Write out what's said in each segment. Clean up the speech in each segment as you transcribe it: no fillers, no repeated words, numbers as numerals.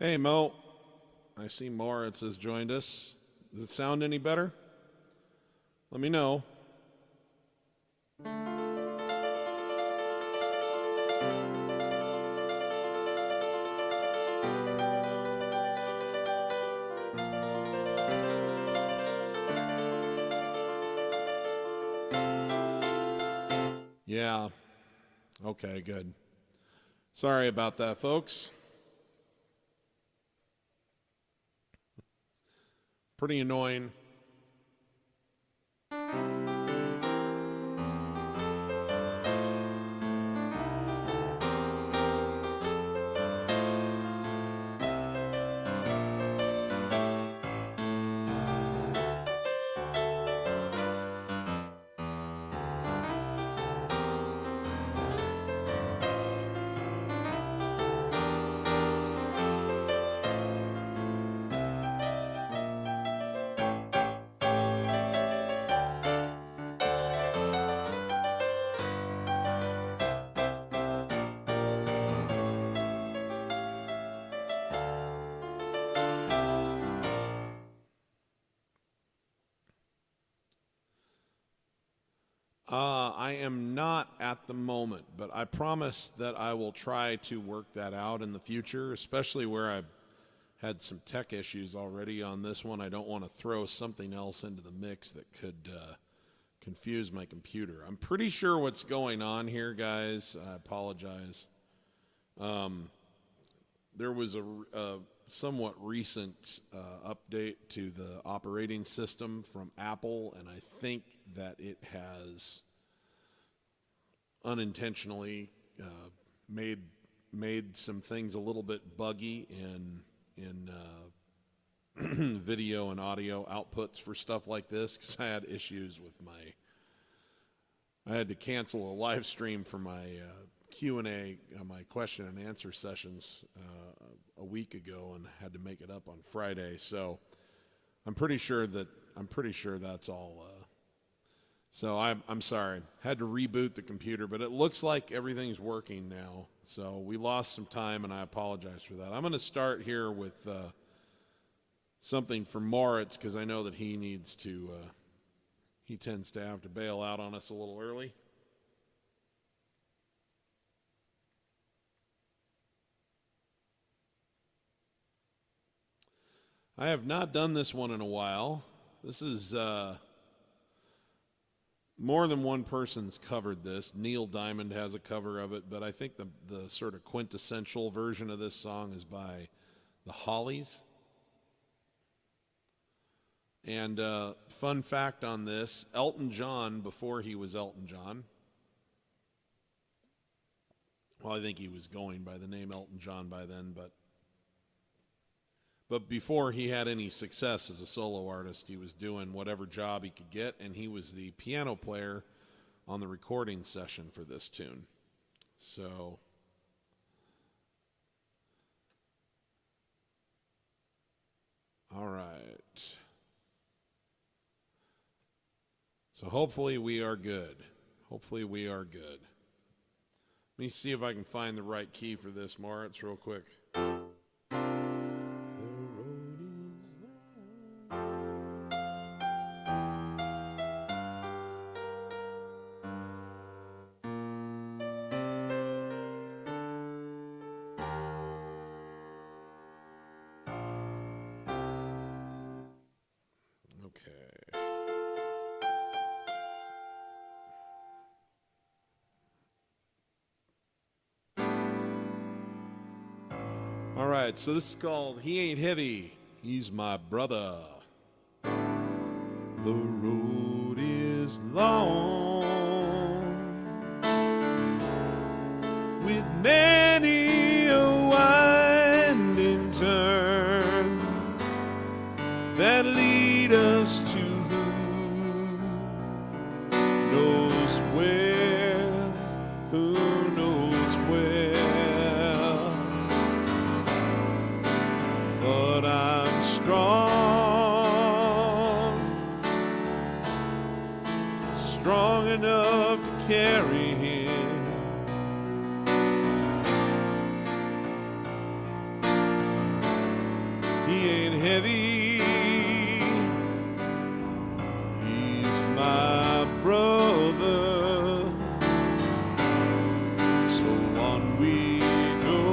Hey, Mo. I see Moritz has joined us. Does it sound any better? Let me know. Yeah. Okay, good. Sorry about that, folks. Pretty annoying. I am not at the moment, but I promise that I will try to work that out in the future, especially where I've had some tech issues already on this one. I don't want to throw something else into the mix that could confuse my computer. I'm pretty sure what's going on here, guys. I apologize. There was a somewhat recent update to the operating system from Apple, and I think that it has unintentionally made some things a little bit buggy in video and audio outputs for stuff like this, because I had issues with I had to cancel a live stream for my Q&A, my question and answer sessions a week ago, and had to make it up on Friday. So I'm pretty sure that's all. So I'm sorry. Had to reboot the computer, but it looks like everything's working now. So we lost some time, and I apologize for that. I'm going to start here with something for Moritz, because I know that he tends to have to bail out on us a little early. I have not done this one in a while. This is more than one person's covered this. Neil Diamond has a cover of it, but I think the sort of quintessential version of this song is by the Hollies. And fun fact on this, Elton John, before he was Elton John, well, I think he was going by the name Elton John by then, but before he had any success as a solo artist, he was doing whatever job he could get, and he was the piano player on the recording session for this tune. So all right. So hopefully we are good. Hopefully we are good. Let me see if I can find the right key for this, Moritz, real quick. All right, so this is called He Ain't Heavy, He's My Brother. The road is long with many a winding turn that lead us to who knows where, who knows where. But I'm strong enough to carry him. heavy. He's my brother. So on we go.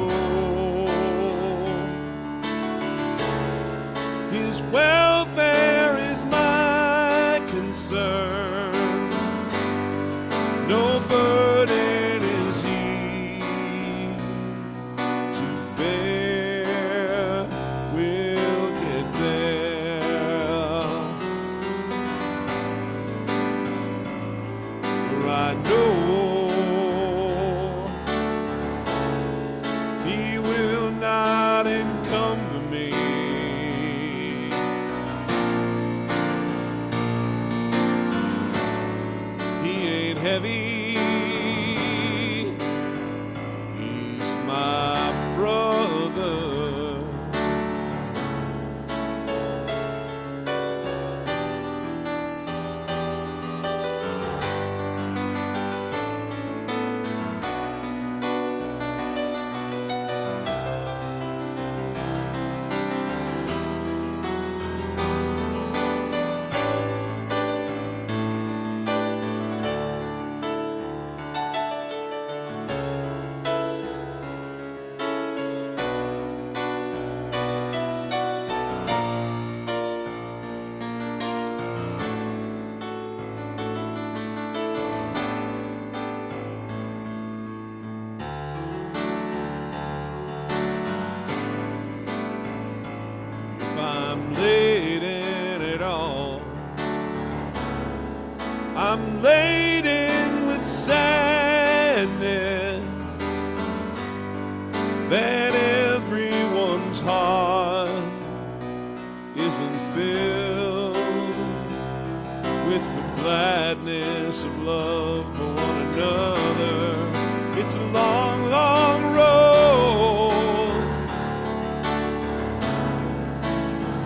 His welfare is my concern. No burden is he to bear. We'll get there. For I know he will not encumber me. He ain't heavy. He's my brother. If I'm laden at all, I'm laden with sadness that everyone's heart isn't filled with the gladness of love for one another. It's a long, long road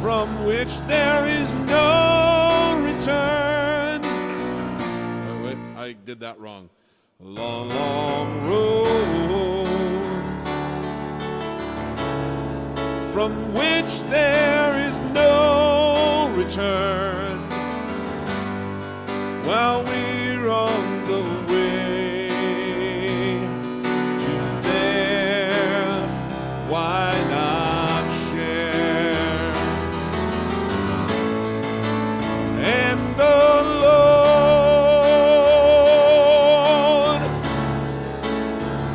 from which there is no return. Oh, wait, I did that wrong. A long, long road from which there is no return. While we're on the way to there, why not share? And the Lord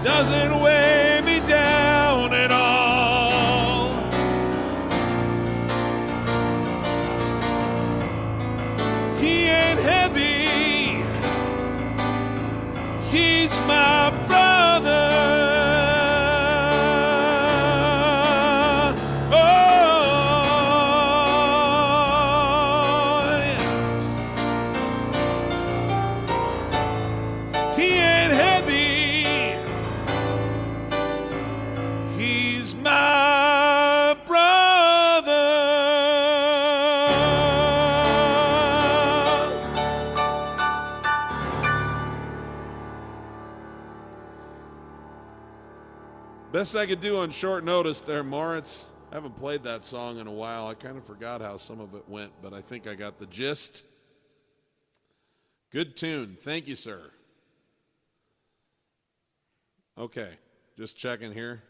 doesn't weigh me down at all. He ain't heavy. He's my brother. Oh, yeah. He ain't heavy. He's my brother. Best I could do on short notice there, Moritz. I haven't played that song in a while. I kind of forgot how some of it went, but I think I got the gist. Good tune. Thank you, sir. Okay, just checking here.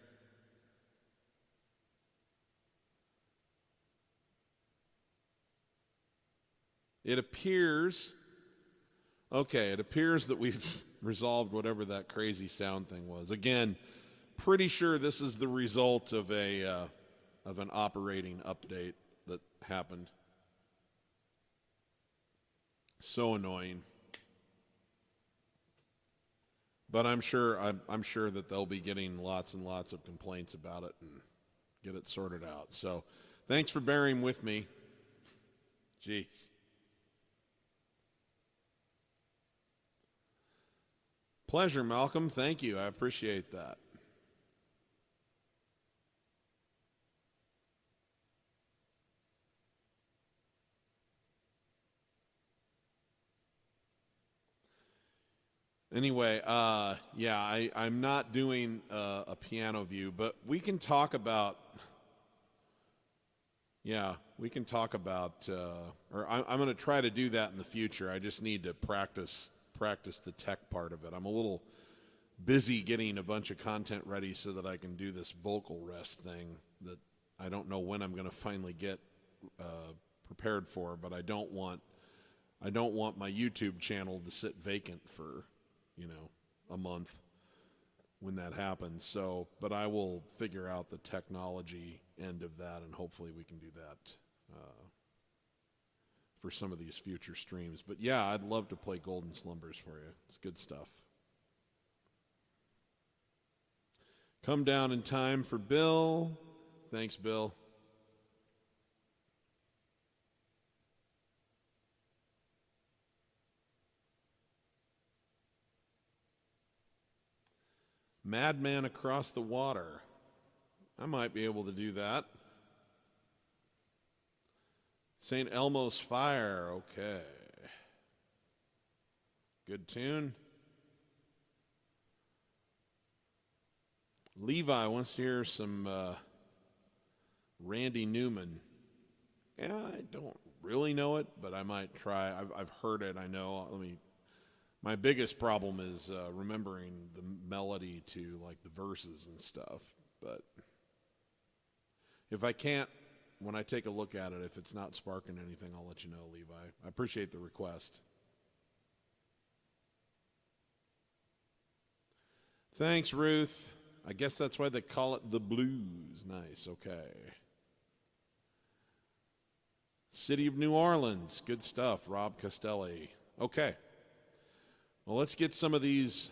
It appears that we've resolved whatever that crazy sound thing was. Again, pretty sure this is the result of an operating update that happened. So annoying. But I'm sure that they'll be getting lots and lots of complaints about it and get it sorted out. So, thanks for bearing with me. Jeez. Pleasure, Malcolm. Thank you. I appreciate that. Anyway, I'm not doing a piano view, but we can talk about Yeah, we can talk about, or I'm going to try to do that in the future. I just need to practice the tech part of it. I'm a little busy getting a bunch of content ready so that I can do this vocal rest thing that I don't know when I'm going to finally get prepared for, but I don't want my YouTube channel to sit vacant for, a month when that happens. So, but I will figure out the technology end of that, and hopefully we can do that for some of these future streams. But yeah, I'd love to play Golden Slumbers for you. It's good stuff. Come Down in Time for Bill. Thanks, Bill. Madman Across the Water. I might be able to do that. St. Elmo's Fire. Okay. Good tune. Levi wants to hear some Randy Newman. Yeah, I don't really know it, but I might try. I've heard it. I know. My biggest problem is remembering the melody to like the verses and stuff. But if I can't, when I take a look at it, if it's not sparking anything, I'll let you know, Levi. I appreciate the request. Thanks, Ruth. I guess that's why they call it the blues. Nice, okay. City of New Orleans, good stuff. Rob Costelli. Okay. Well, let's get some of these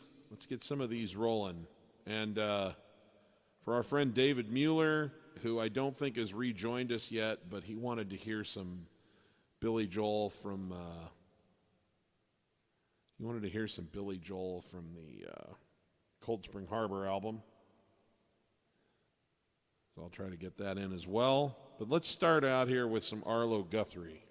rolling. And for our friend David Mueller, who I don't think has rejoined us yet, but he wanted to hear some Billy Joel from the Cold Spring Harbor album. So I'll try to get that in as well. But let's start out here with some Arlo Guthrie.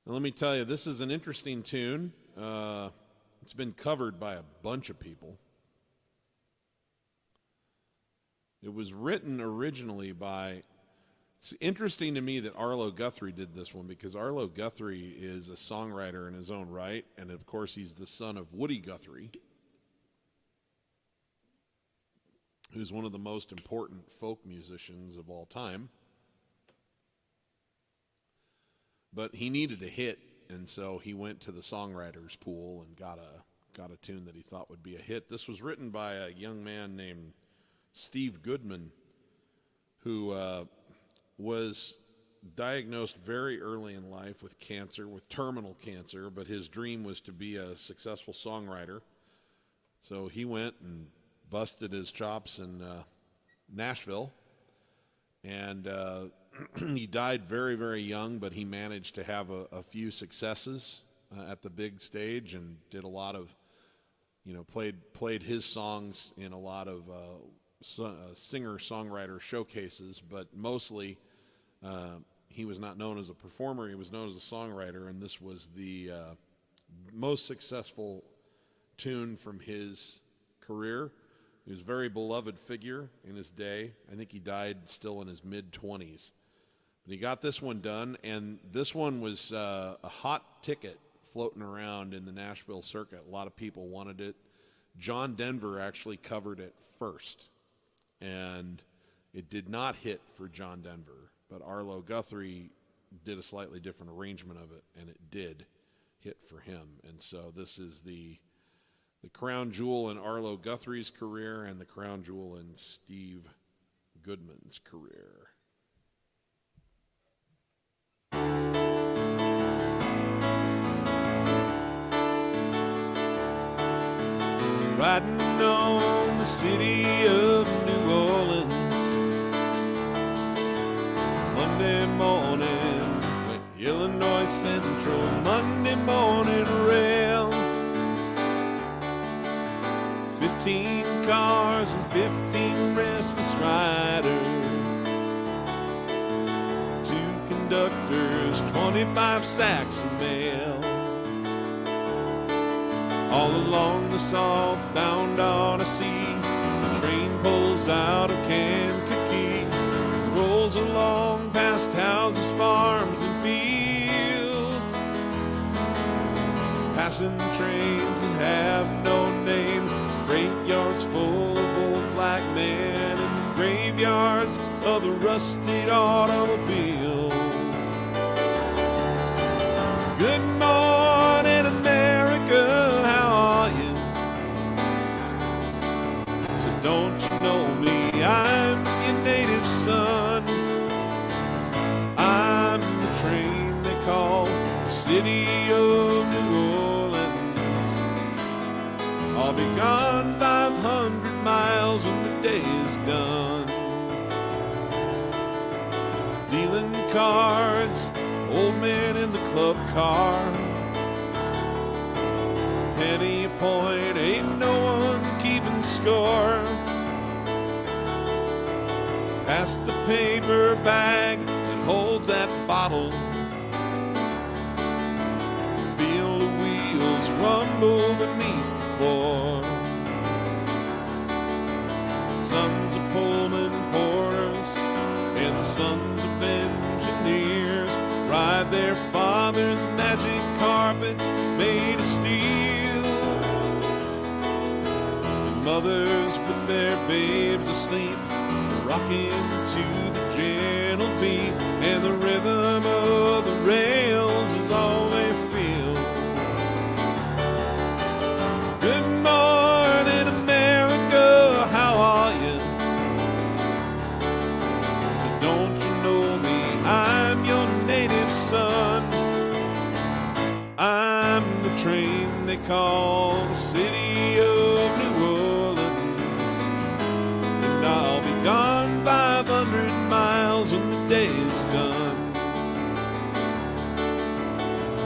Now, let me tell you, this is an interesting tune. It's been covered by a bunch of people. It was written originally by... It's interesting to me that Arlo Guthrie did this one, because Arlo Guthrie is a songwriter in his own right, and of course he's the son of Woody Guthrie, who's one of the most important folk musicians of all time. But he needed a hit, and so he went to the songwriters pool and got a tune that he thought would be a hit. This was written by a young man named Steve Goodman, who was diagnosed very early in life with cancer, with terminal cancer, but his dream was to be a successful songwriter. So he went and busted his chops in Nashville, and he died very, very young, but he managed to have a few successes at the big stage, and did a lot of, played his songs in a lot of singer-songwriter showcases, but mostly he was not known as a performer, he was known as a songwriter, and this was the most successful tune from his career. He was a very beloved figure in his day. I think he died still in his mid-20s. But he got this one done, and this one was a hot ticket floating around in the Nashville circuit. A lot of people wanted it. John Denver actually covered it first, and it did not hit for John Denver, but Arlo Guthrie did a slightly different arrangement of it, and it did hit for him. And so this is the crown jewel in Arlo Guthrie's career and the crown jewel in Steve Goodman's career. Riding on the city of New Orleans, Monday morning, Illinois Central, Monday morning rail. 15 cars and 15 restless riders, 2 conductors, 25 sacks of mail. All along the southbound Odyssey, the train pulls and trains that have no name, freight yards full of old black men, and the graveyards of the rusted automobiles. Good morning, America, how are you? So don't you know me, I'm your native son. I'm the train they call the city of New Orleans. I'll be gone 500 miles when the day is done. Dealing cards, old man in the club car. Penny a point, ain't no one keeping score. Pass the paper bag that holds that bottle. Feel the wheels rumble beneath the floor. Sons of Pullman porters and the sons of engineers ride their father's magic carpets made of steel. And mothers put their babes asleep, rocking to the gentle beat, and the rhythm of the rails is all they feel. Good morning, America, how are you? So don't you know me, I'm your native son. I'm the train they call the city of New Orleans, and I'll be gone 500 miles when the day is done.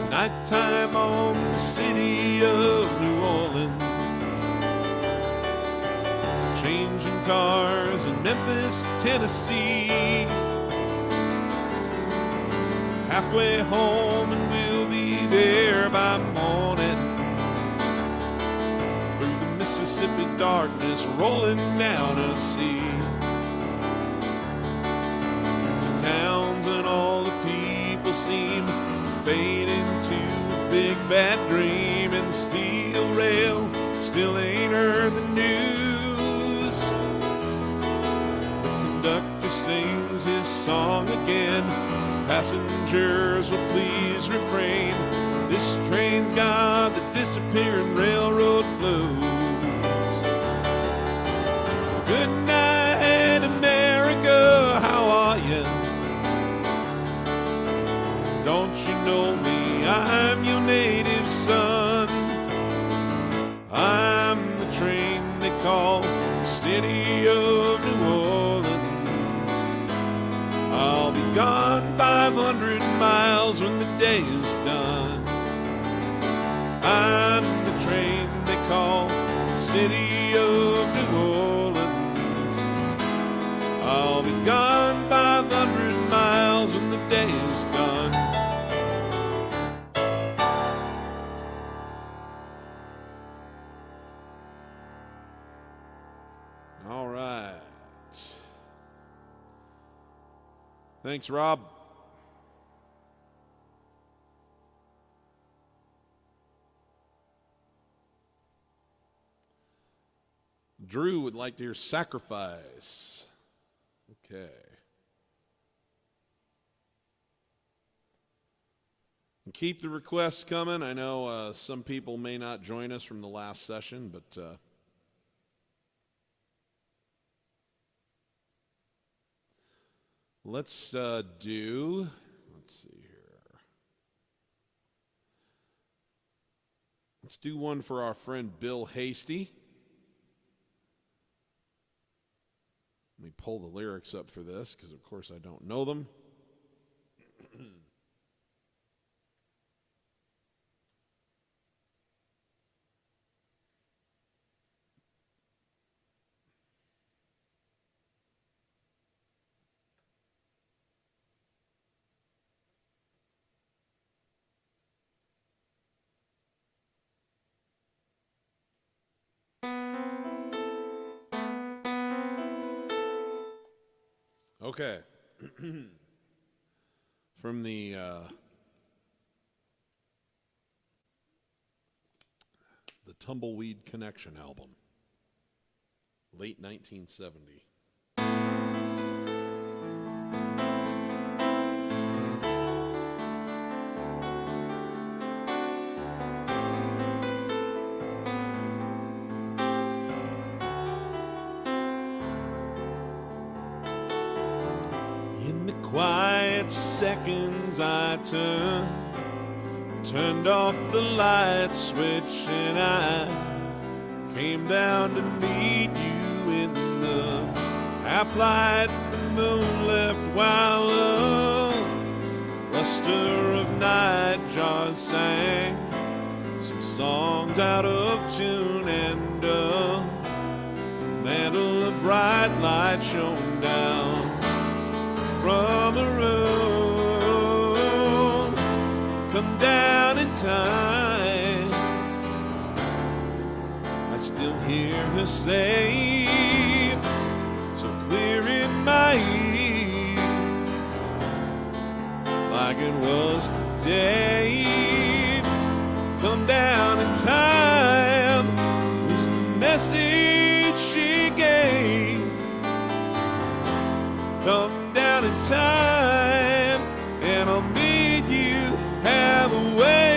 Nighttime on the city of New Orleans, changing cars in Memphis, Tennessee. Halfway home and we'll be there by morning. Through the Mississippi darkness rolling down a sea. The towns and all the people seem to fade into a big bad dream, and the steel rail still ain't heard the news. The conductor sings his song again. Passengers will please refrain. This train's got the disappearing railroad blues. Good night, America, how are you? Don't you know me, I'm your native son. I'm the train they call the city of New Orleans. I'll be gone 500 miles when the day is done. I'm the train they call the city of New Orleans. I'll be gone 500 miles when the day is done. All right. Thanks, Rob. Drew would like to hear Sacrifice. Okay. And keep the requests coming. I know some people may not join us from the last session, but let's see here. Let's do one for our friend Bill Hasty. Let me pull the lyrics up for this because, of course, I don't know them. Okay. From the Tumbleweed Connection album, late 1970. In the quiet seconds I turned off the light switch, and I came down to meet you in the half-light the moon left, while a cluster of nightjars sang some songs out of tune, and a mantle of bright light shone down from a room, come down in time. I still hear her say, so clear in my ear, like it was today. Come down in time was the message she gave. Come down in time, and I'll meet you halfway.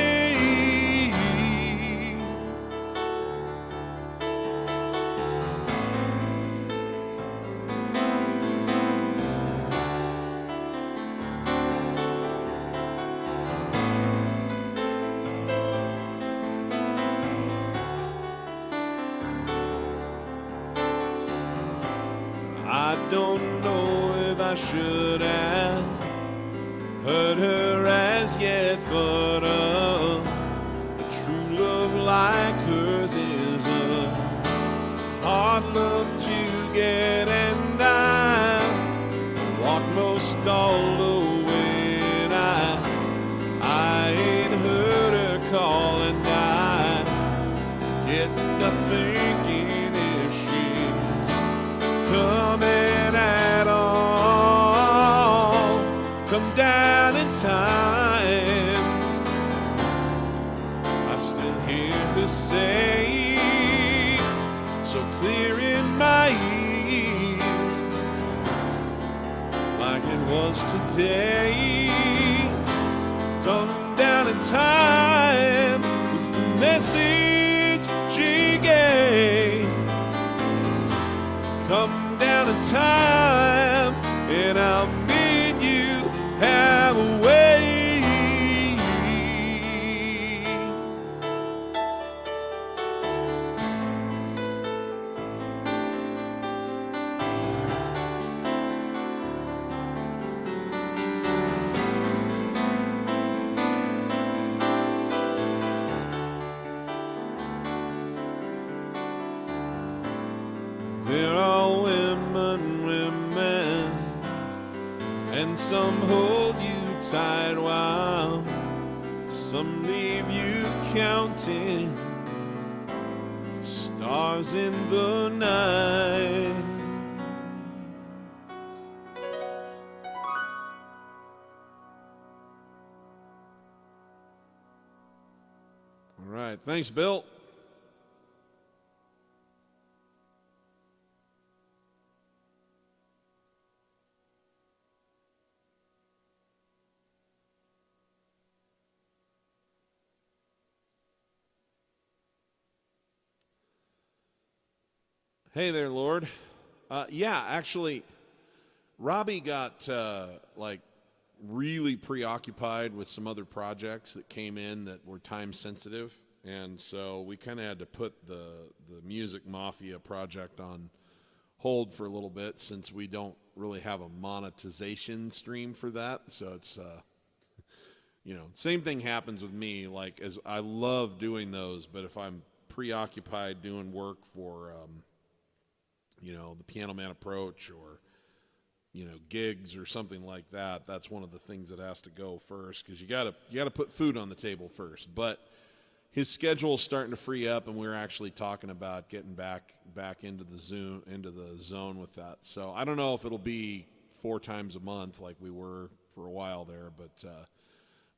I don't know if I should have heard her as yet, but a true love like hers is a hard love to get, and I walk most all the way, and I ain't heard her call, and I get nothing if she's coming at all. Come down in time, I still hear her say, so clear in my ear, like it was today. Come down in time was the message she gave. Come down in time, and I'll meet you halfway. There are women, and some hold you tight while some leave you counting stars in the night. All right, thanks, Bill. Hey there, Lord. Yeah, actually, Robbie got like really preoccupied with some other projects that came in that were time sensitive, and so we kind of had to put the Music Mafia project on hold for a little bit, since we don't really have a monetization stream for that. So it's same thing happens with me. Like, as I love doing those, but if I'm preoccupied doing work for the Piano Man Approach, or gigs or something like that, that's one of the things that has to go first, because you gotta put food on the table first. But his schedule's starting to free up, and we're actually talking about getting back into the zone with that. So I don't know if it'll be 4 times a month like we were for a while there, but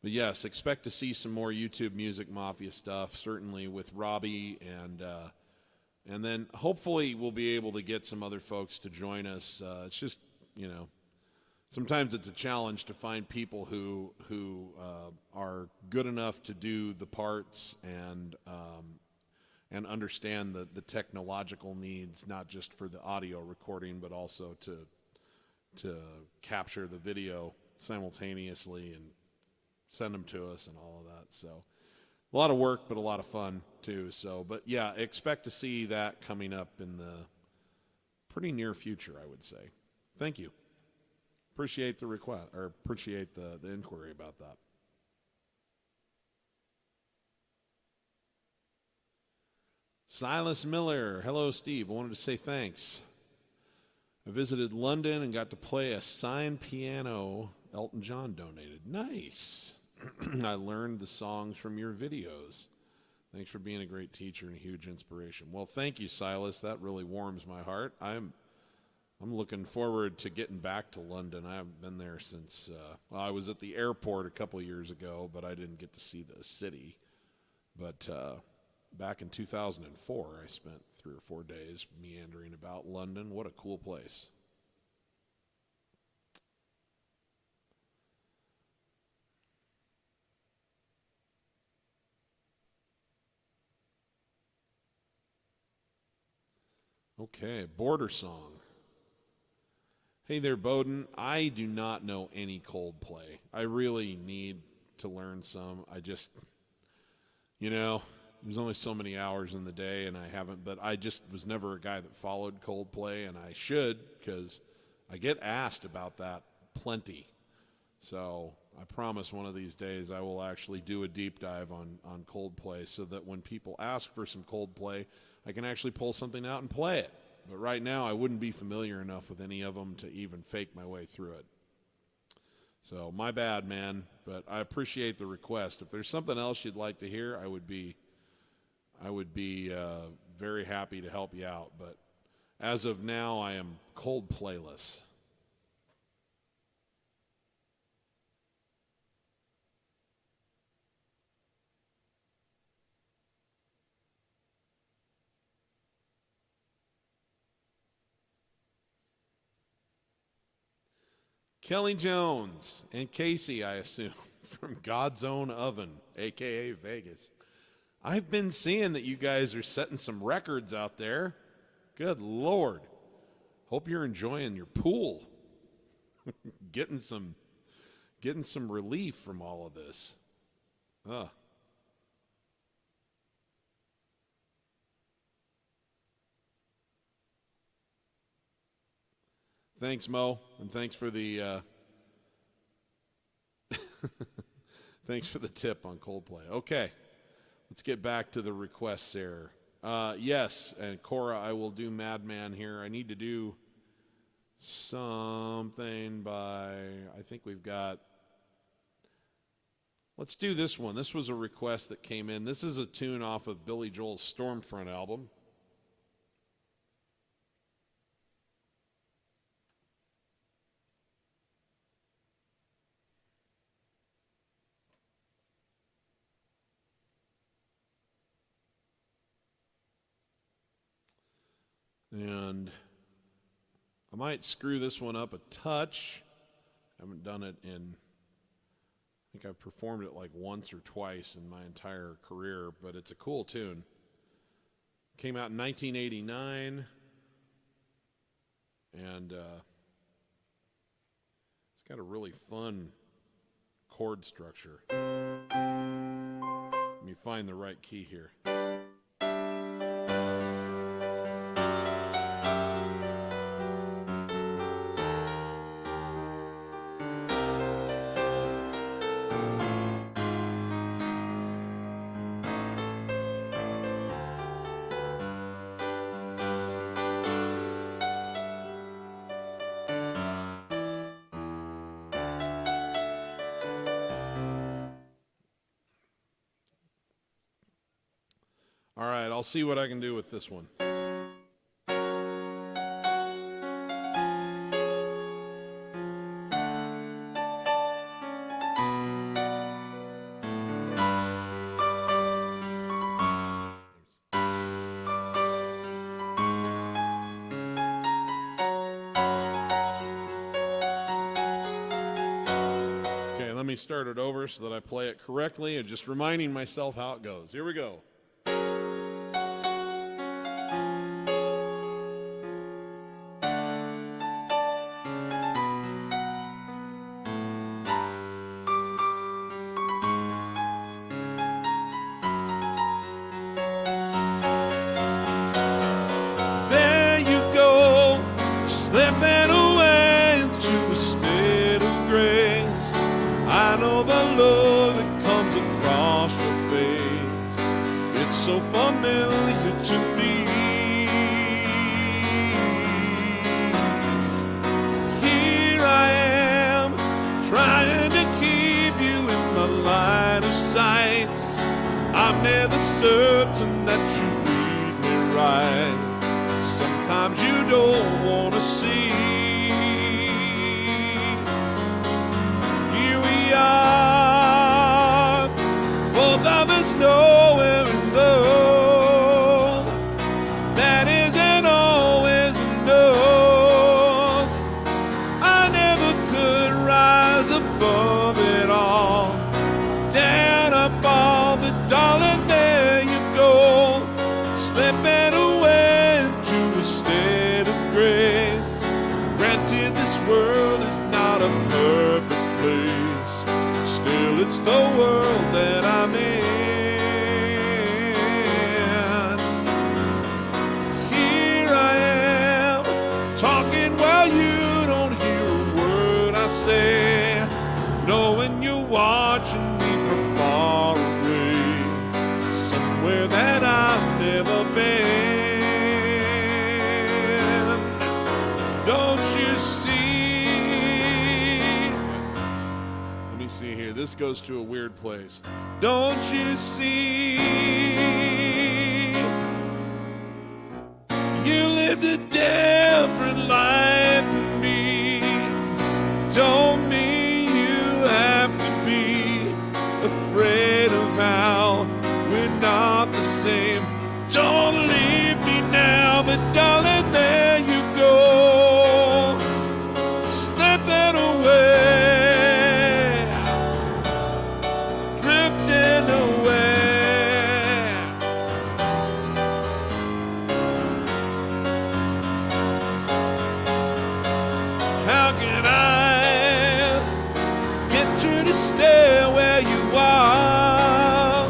But yes, expect to see some more YouTube Music Mafia stuff, certainly with Robbie, and then hopefully we'll be able to get some other folks to join us. It's just, sometimes it's a challenge to find people who are good enough to do the parts and understand the technological needs, not just for the audio recording, but also to capture the video simultaneously and send them to us and all of that. So a lot of work, but a lot of fun too. So, but yeah, expect to see that coming up in the pretty near future, I would say. Thank you. Appreciate the request, or appreciate the inquiry about that. Silas Miller. Hello, Steve. I wanted to say thanks. I visited London and got to play a signed piano Elton John donated. Nice. I learned the songs from your videos. Thanks for being a great teacher and a huge inspiration. Well, thank you, Silas. That really warms my heart. I'm looking forward to getting back to London. I haven't been there since, I was at the airport a couple of years ago, but I didn't get to see the city. But back in 2004, I spent 3 or 4 days meandering about London. What a cool place. Okay, Border Song. Hey there, Bowden. I do not know any Coldplay. I really need to learn some. I just, there's only so many hours in the day, and I haven't, but I just was never a guy that followed Coldplay, and I should, because I get asked about that plenty. So I promise one of these days I will actually do a deep dive on Coldplay so that when people ask for some Coldplay, I can actually pull something out and play it. But right now, I wouldn't be familiar enough with any of them to even fake my way through it. So my bad, man, but I appreciate the request. If there's something else you'd like to hear, I would be very happy to help you out. But as of now, I am Coldplayless. Kelly Jones and Casey, I assume, from God's Own Oven, a.k.a. Vegas. I've been seeing that you guys are setting some records out there. Good Lord. Hope you're enjoying your pool. getting some relief from all of this. Ugh. Thanks, Mo, and thanks for the thanks for the tip on Coldplay. Okay, let's get back to the requests here. Yes, and Cora, I will do Madman here. I need to do something by, I think we've got, let's do this one. This was a request that came in. This is a tune off of Billy Joel's Stormfront album. And I might screw this one up a touch. I haven't done it in, I think I've performed it like once or twice in my entire career, but it's a cool tune. Came out in 1989, and it's got a really fun chord structure. Let me find the right key here. All right, I'll see what I can do with this one. me start it over so that I play it correctly and just reminding myself how it goes. Here we go. So familiar to me. Here I am, trying to keep you in my line of sight. I'm never certain that you read me right. Sometimes you don't want to see. Here we are, both of us nowhere in love. That isn't always enough. I never could rise above it all, down above, but darling, there you go, slipping away into a state of grace. Granted, this world is not a perfect place, still it's the world that I'm in. Here I am, talking while you don't hear a word I say, knowing you're watching me from far away, somewhere that I've never been. Don't you see? Let me see here. This goes to a weird place. Don't you see? You lived a different life than me. Don't mean you have to be afraid of how we're not the same. Don't leave me now, but darling, there you go, slipping away, drifting away. How can I get you to stay where you are,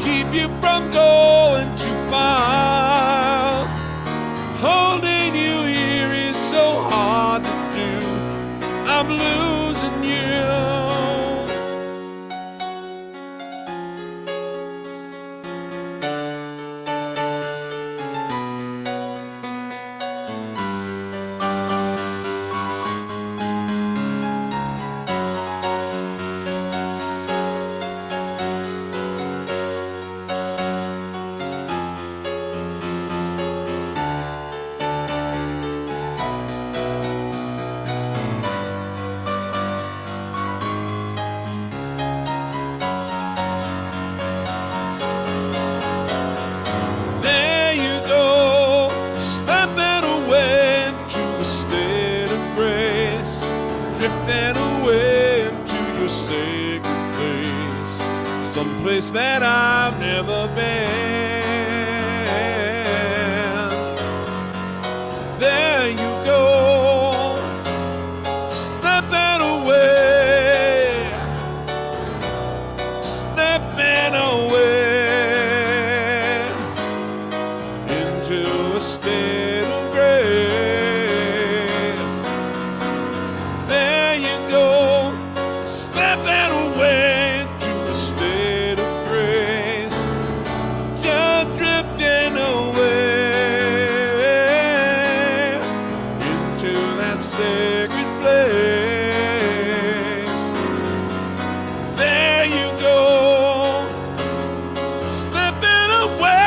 keep you from going too far? Holding you here is so hard to do. I'm losing you. There you go, slipping away into a state of grace, drifting away into your sacred place, someplace that I've never been. There you go, slipping away, slipping away into a state of grace. There you go, slipping away into a state of grace, just drifting away into that sacred place. There you go, slipping away.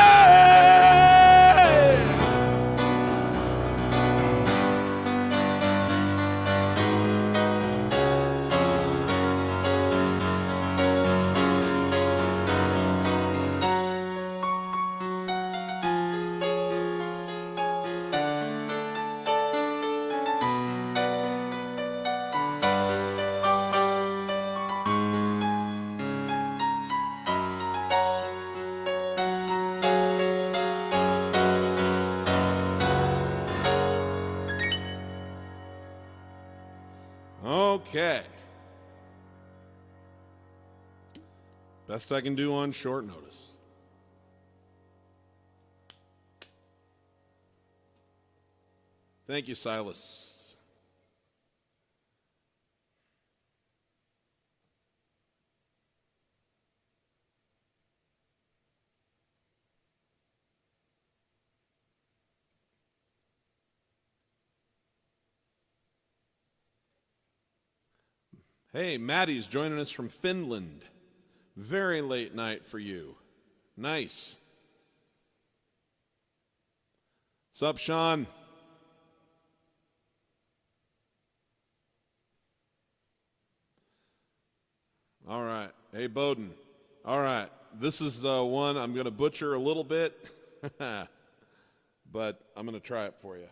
Okay. Best I can do on short notice. Thank you, Silas. Hey, Maddie's joining us from Finland. Very late night for you. Nice. What's up, Sean? All right. Hey, Bowden. All right. This is one I'm going to butcher a little bit, but I'm going to try it for you.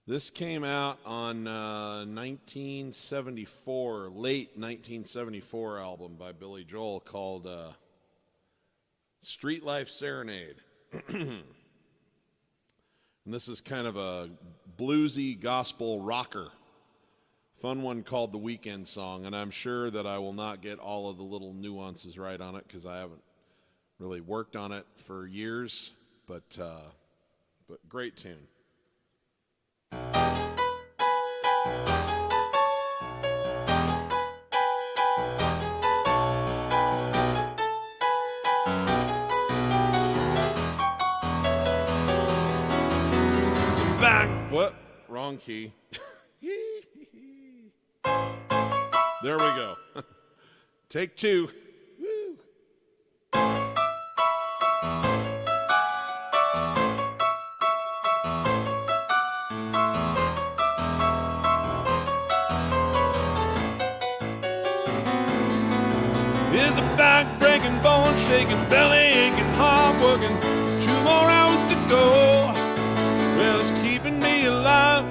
This came out on 1974, late 1974 album by Billy Joel called Street Life Serenade. And this is kind of a bluesy gospel rocker. Fun one called The Weekend Song, and I'm sure that I will not get all of the little nuances right on it because I haven't really worked on it for years, but great tune. What? Wrong key. There we go. Take two. Woo. It's a back-breaking, bone-shaking, belly-aching, hard-working. 2 more hours to go. Well, it's keeping me alive.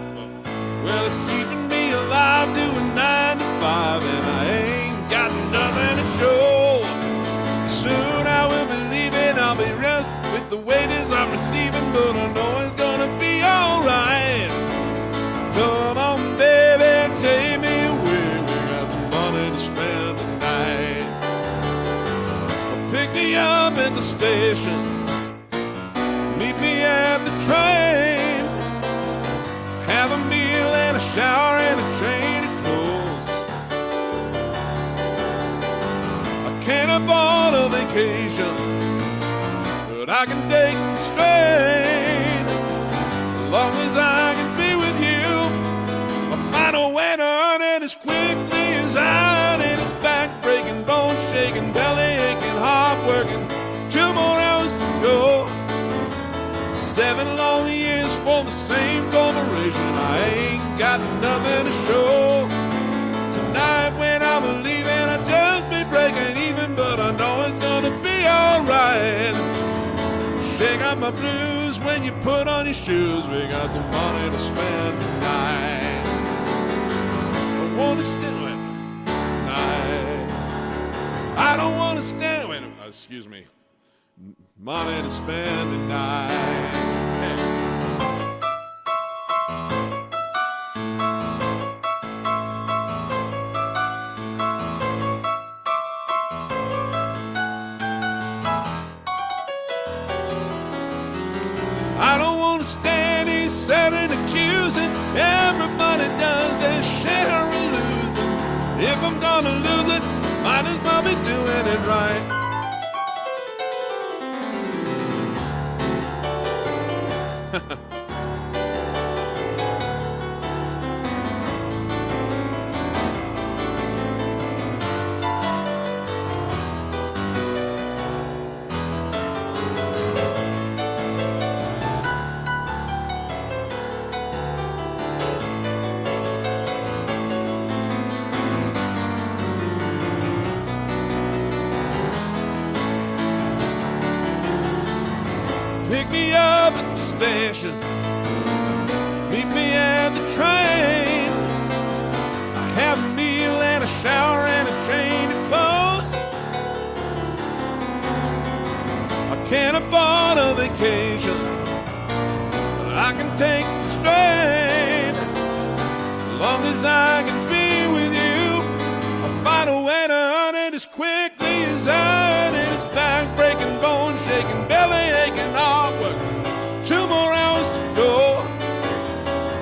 Well, it's keeping me alive, doing 9 to 5, and I ain't got nothing to show. Soon I will be leaving. I'll be rest with the wages I'm receiving, but I know it's gonna be alright. Come on, baby, take me away. We got some money to spend tonight. Pick me up at the station. Meet me at the train. Have a meal and a shower and a change of clothes. I can't afford a vacation, but I can take the strain. As long as I can be with you, I'll find a way to earn it as quickly as I earn it. It's back-breaking, bone-shaking, belly-aching, hard-working. 2 more hours to go. 7 long years for the same corporation. I ain't got nothing to show. Tonight when I'm leaving, I'll just be breaking even, but I know it's gonna be alright. Shake out my blues when you put on your shoes. We got some money to spend tonight. I wanna stand with tonight. I don't wanna stand with him. Excuse me. Money to spend tonight. Hey. I don't want to stand here sad and accusing. Everybody does their share of losing. If I'm gonna lose it, might as well be doing it right. Pick me up at the station. Meet me at the train. I have a meal and a shower and long as I can be with you, I'll find a way to earn it as quickly as I earn it. It's back breaking, bone shaking, belly aching, hard work. 2 more hours to go,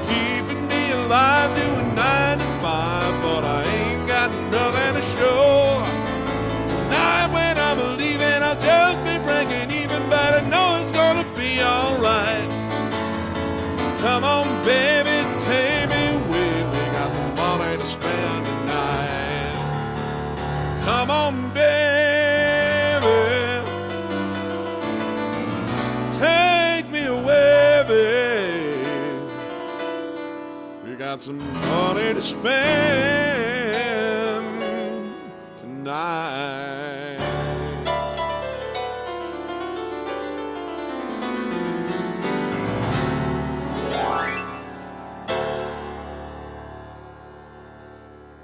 keeping me alive, doing 9 to 5, but I ain't got nothing to show. Tonight when I'm leaving, I'll just be breaking even, but I know it's gonna be alright. Come on, baby, take me away. We got some money to spend tonight. Come on, baby, take me away, babe. We got some money to spend tonight.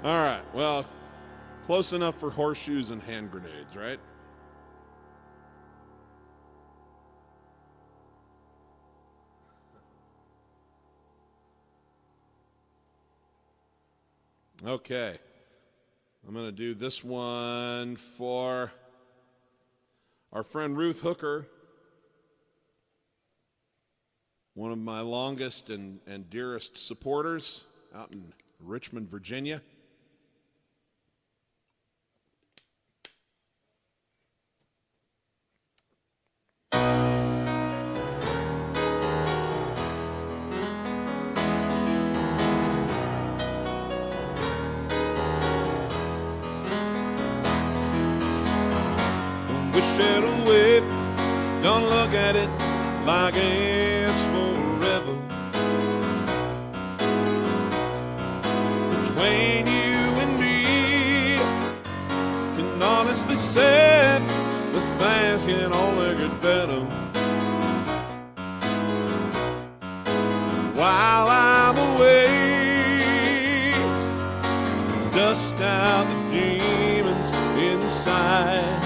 All right, well, close enough for horseshoes and hand grenades, right? Okay, I'm going to do this one for our friend Ruth Hooker, one of my longest and dearest supporters out in Richmond, Virginia. Wish it away, don't look at it like it's forever. Between you and me, can honestly say that things can only get better. While I'm away, dust out the demons inside.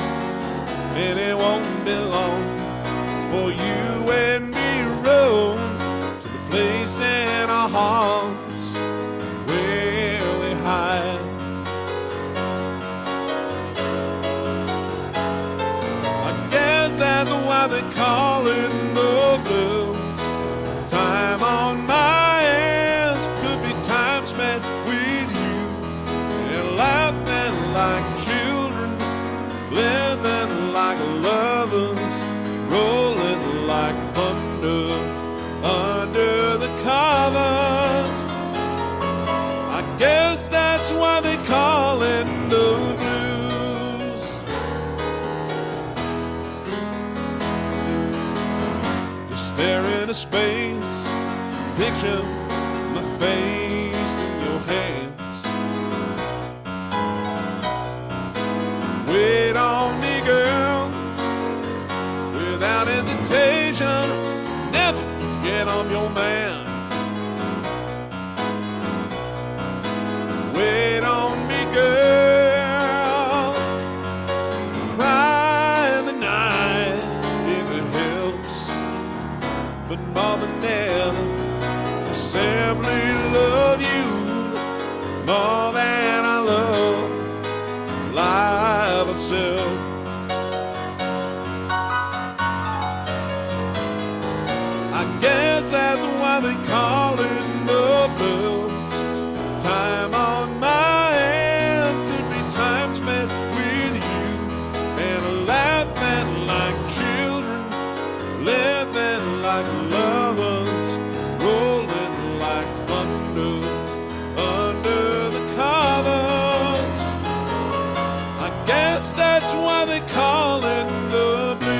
And it won't be long for you and me roam to the place in our hearts where we hide. I guess that's why they call it the blues. Time on my hands could be time spent with you and laughing like children, living like lovers, rolling like thunder under the covers. I guess that's why they call it the blues. Just stare into space, picture my face in your hands. Wait on me, girl, without hesitation. Never forget I'm your man. Wait on me, girl, cry in the night if it helps. But more than ever, I simply love you more than I love life itself. I guess that's why they call it the blues. Time on my hands could be time spent with you and laughing like children, living like lovers, rolling like thunder under the covers. I guess that's why they call it the blues.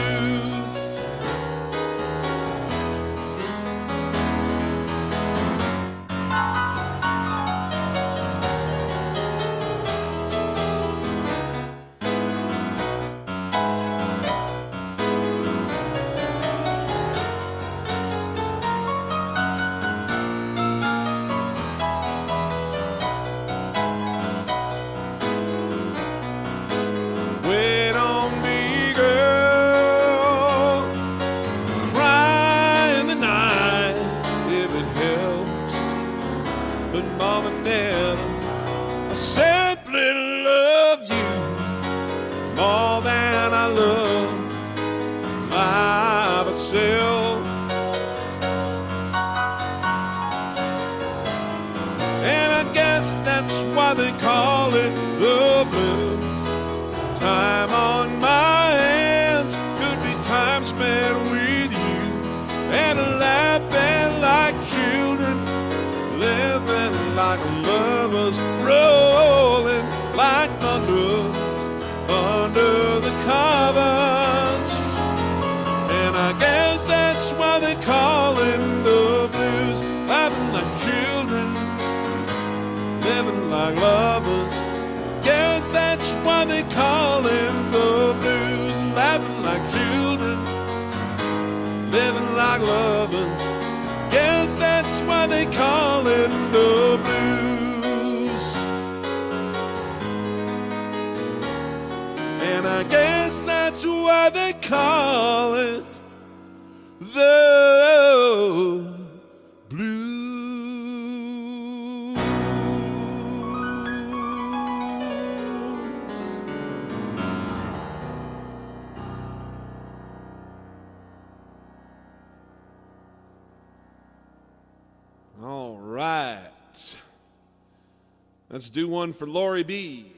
more than ever. I simply love you more than I love life itself. And I guess that's why they call it the blues. Time on my hands could be time spent with you, and laughing like children, living like lovers, rolling like thunder under the covers. And I guess that's why they call it the blues. Laughing like children, living like lovers. Guess that's why they call it the blues. Laughing like children, living like lovers. Guess that's why they call it the blues. And I guess that's why they call it the blues. All right. Let's do one for Lori B.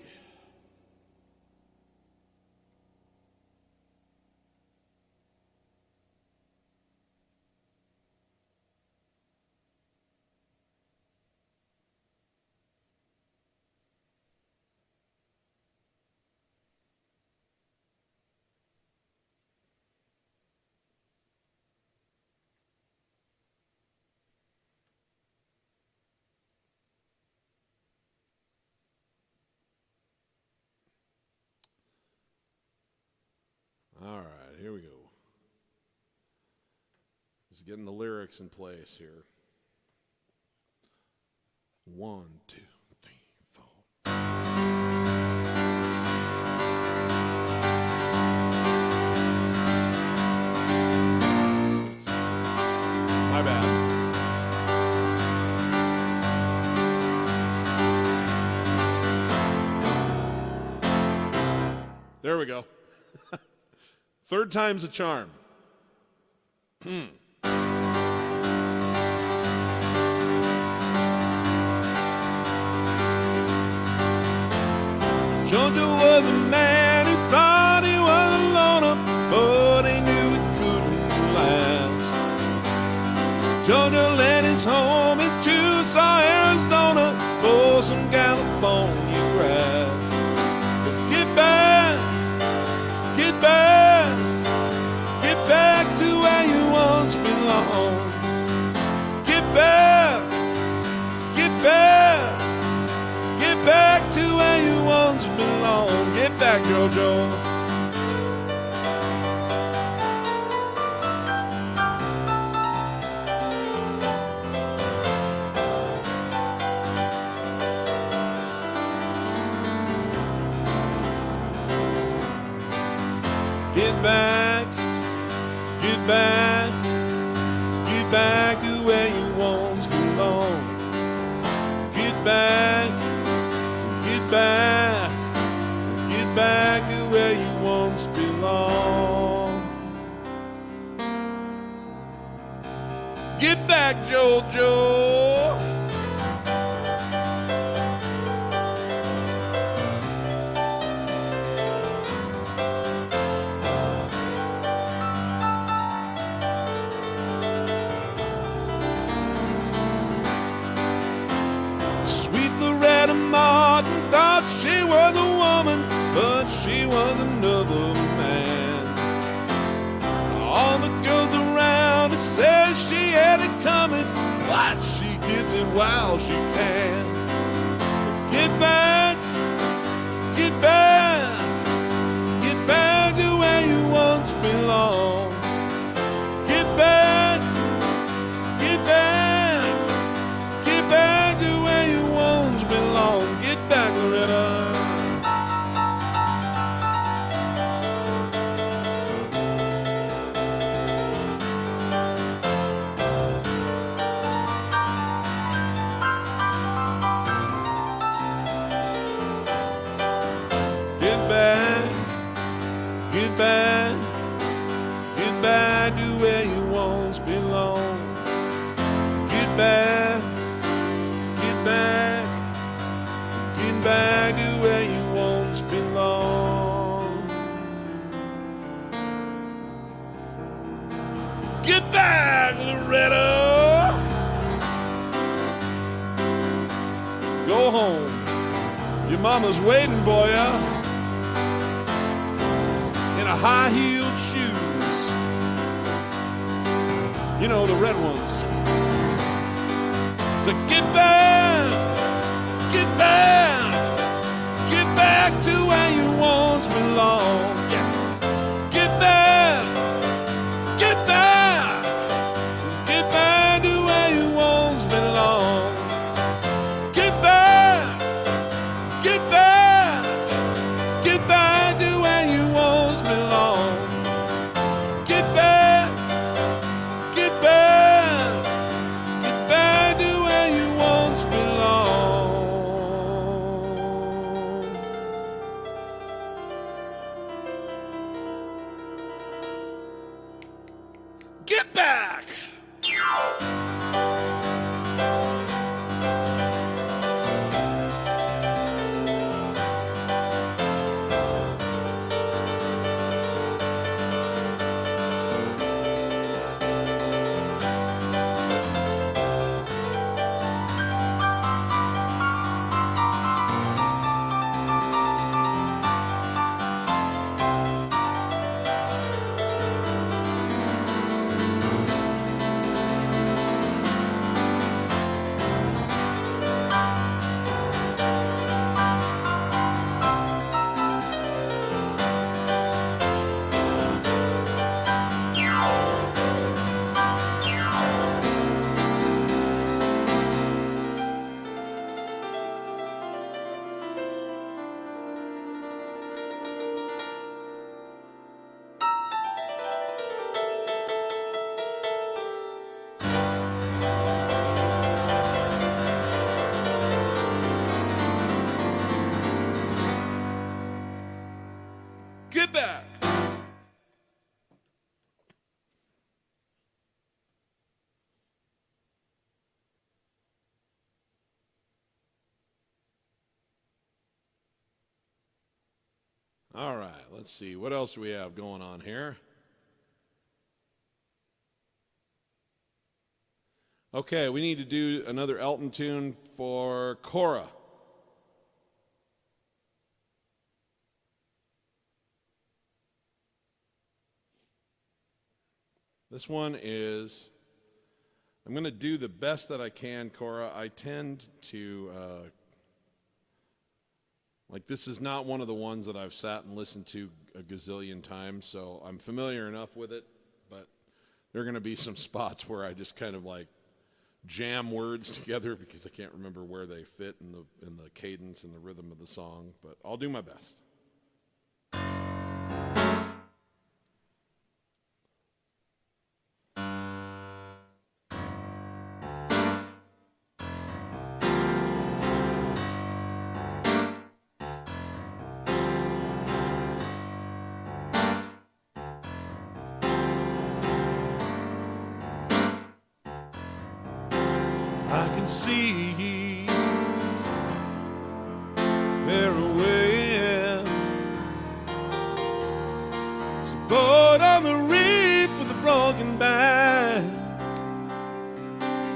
All right, here we go. Just getting the lyrics in place here. 1, 2, 3, 4. My bad. There we go. Third time's a charm. Georgia was a man who thought he was a loner, but he knew it couldn't last. Georgia led his home in Tucson, Arizona, for some California grass. But get back, get back, get back to where you once belonged. Get back, get back, get back to where you once belonged. Get back, JoJo. Get back, get back, get back to where you once belonged. Get back, get back, get back to where you once belonged. Get back, JoJo. Thought she was a woman, but she was another man. All the girls around her said she had it coming, but she gets it while she can. Get back, get back, get back to where you once belonged. Get back, get back, get back to where you once belonged. Get back, Loretta. back to where you once belonged. Get back, get back, get back to where you once belonged. Get back, Loretta. Go home. Your mama's waiting for you in a high-heeled shoes. You know, the red ones. So get back, get back, get back to where you once belonged. Yeah. Get back, get back, get back to where you once belonged. Get back, get back, get back to where you once belonged. Get back, get back, get back to where you once belonged. Get back! Get back! All right, let's see. What else do we have going on here? Okay, we need to do another Elton tune for Cora. This one is, I'm going to do the best that I can, Cora. I tend to, this is not one of the ones that I've sat and listened to a gazillion times, so I'm familiar enough with it, but there are going to be some spots where I just kind of jam words together because I can't remember where they fit in the cadence and the rhythm of the song, but I'll do my best. I can see very well. It's a boat on the reef with a broken back.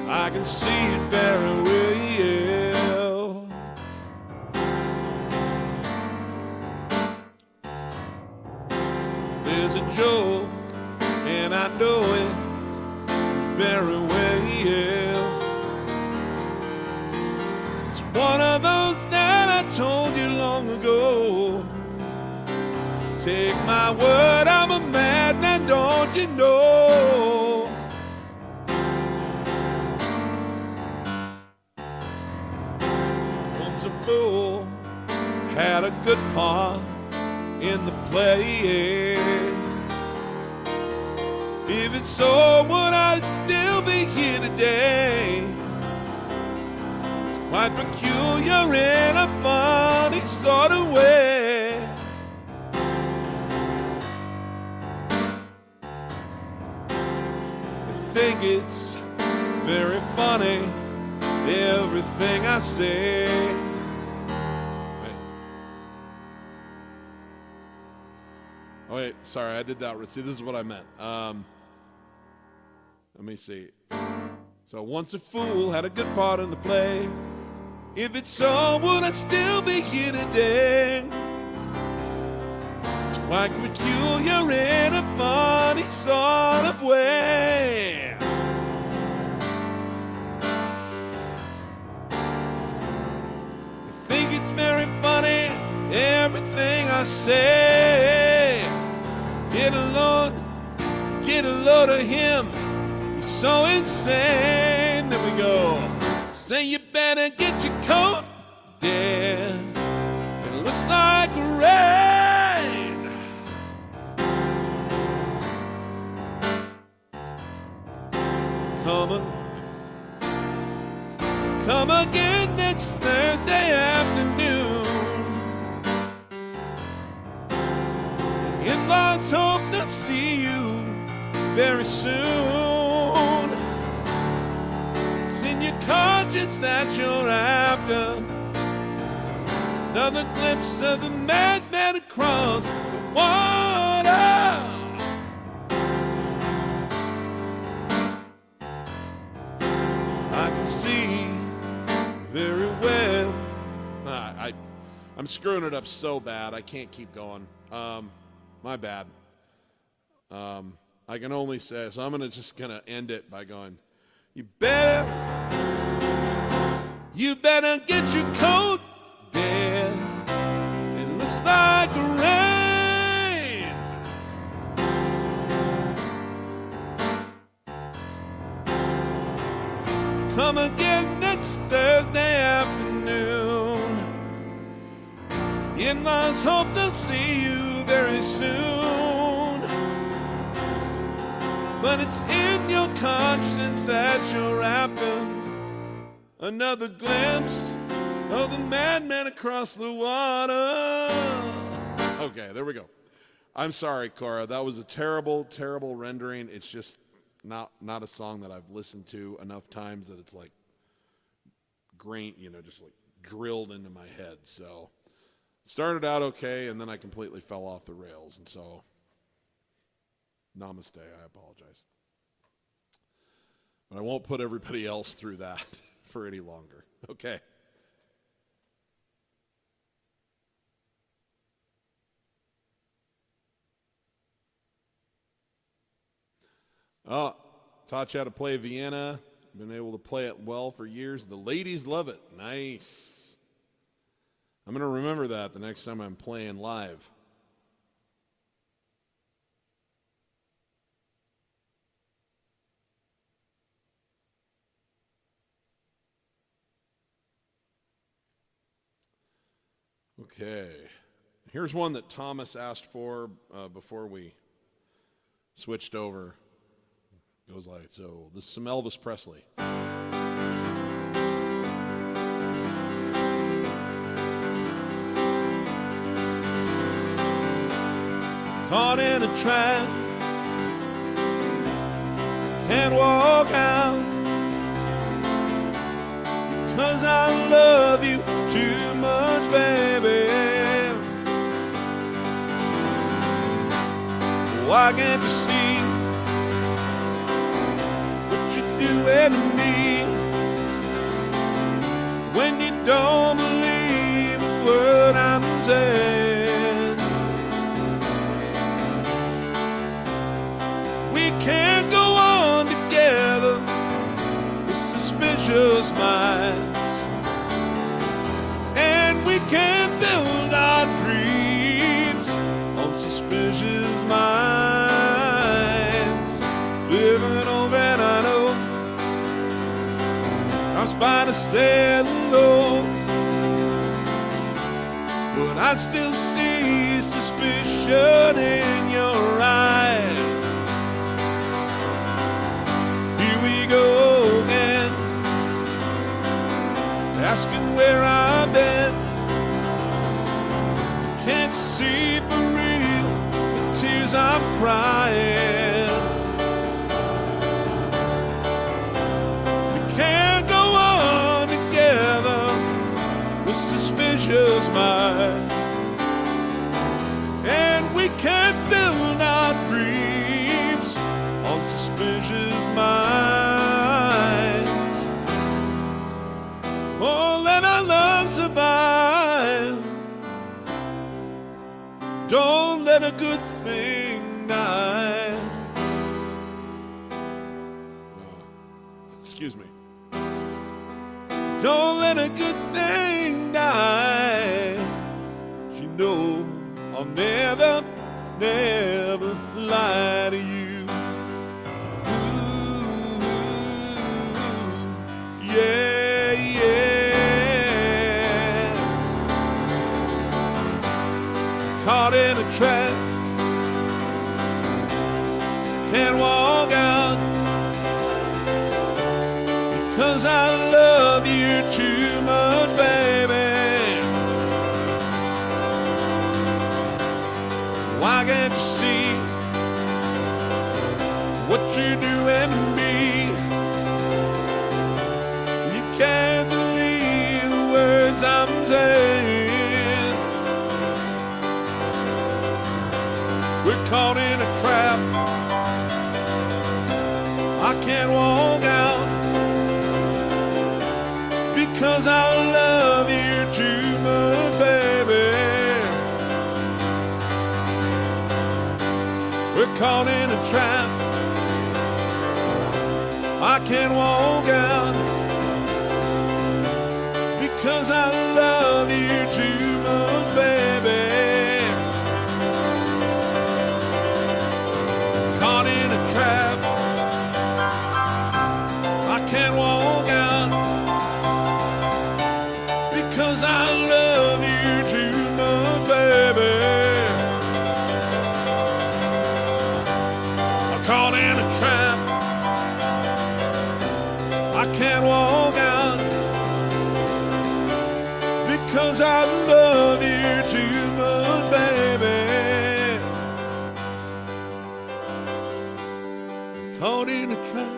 I can see it very well. There's a joke, and I know it very well. One of those that I told you long ago. Take my word, I'm a madman, don't you know? Once a fool had a good part in the play. If it's so, would I still be here today? Quite peculiar in a funny sort of way. think it's very funny, everything I say. Oh wait, sorry, I did that. See, this is what I meant. Let me see. So once a fool had a good part in the play. If it's so, would I still be here today? It's quite peculiar in a funny sort of way. I think it's very funny, everything I say. Get a load of him. He's so insane. There we go. Say you better get your coat, dear. It looks like rain. Come again next Thursday afternoon. In-laws hope they'll see you very soon. It's in your conscience that you're after another glimpse of the madman across the water. I can see very well. I'm screwing it up so bad I can't keep going. My bad. I can only say, so I'm just gonna end it by going, you better get your coat, dear. It looks like rain. Come again next Thursday afternoon. In-laws hope they'll see you very soon. But it's in your conscience that you're after another glimpse of the madman across the water. Okay, there we go. I'm sorry, Cora. That was a terrible, terrible rendering. It's just not a song that I've listened to enough times that it's like just like drilled into my head. So it started out okay, and then I completely fell off the rails. And so, namaste. I apologize. But I won't put everybody else through that for any longer. Okay. Oh, taught you how to play Vienna. Been able to play it well for years. The ladies love it. Nice. I'm going to remember that the next time I'm playing live. Okay. Here's one that Thomas asked for before we switched over. Goes like so. This is some Elvis Presley. Caught in a trap, can't walk out, because I love you too much, baby. Why can't you see what you're doing to me when you don't believe a word I'm saying? We can't go on together with suspicious minds, and we can't build our dreams on suspicious minds. Living on red, I know I'm trying to say hello, but I still see suspicion in your eyes. Here we go again, asking where I've been. Can't see for real the tears I'm crying. suspicious minds, and we can't build our dreams on suspicious minds. Oh, let our love survive. Don't let a good thing die. Excuse me. Don't let a good thing die. You know I'll never, never lie to you. Ooh, yeah, yeah. Caught in a trap, can't walk out, because I love you too much, baby. Why can't you see what you're doing to me? You can't believe the words I'm saying. We're caught in a trap, I can't walk out, because I love you too much, baby. We're caught in a trap, I can't walk out, because I love you too much, baby. Caught in a trap, I can't walk out, because I love you too much, baby. I'm caught in a trap, I can't walk out, because I love you too much, baby. I'm caught in a trap,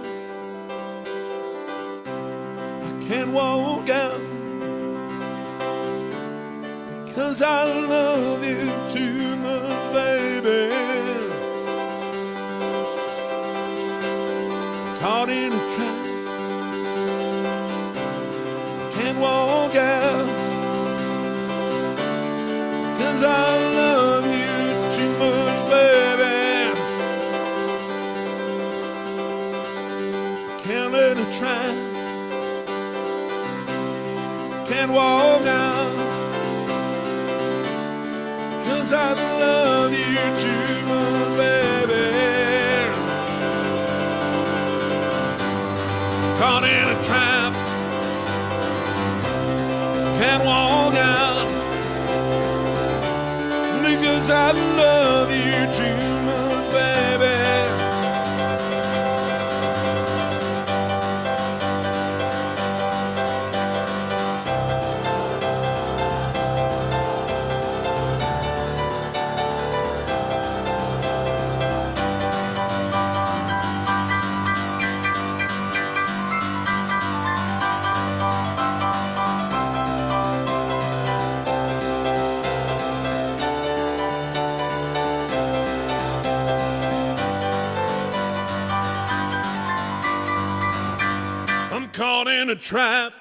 I can't walk out, because I love you too much, baby. Caught in a trap, I can't walk out, because I love you too much, baby. Can't let a trap, can't walk out, because I love you too much, baby. Caught in a trap, can't walk out, because I love you too much, baby. Caught in a trap,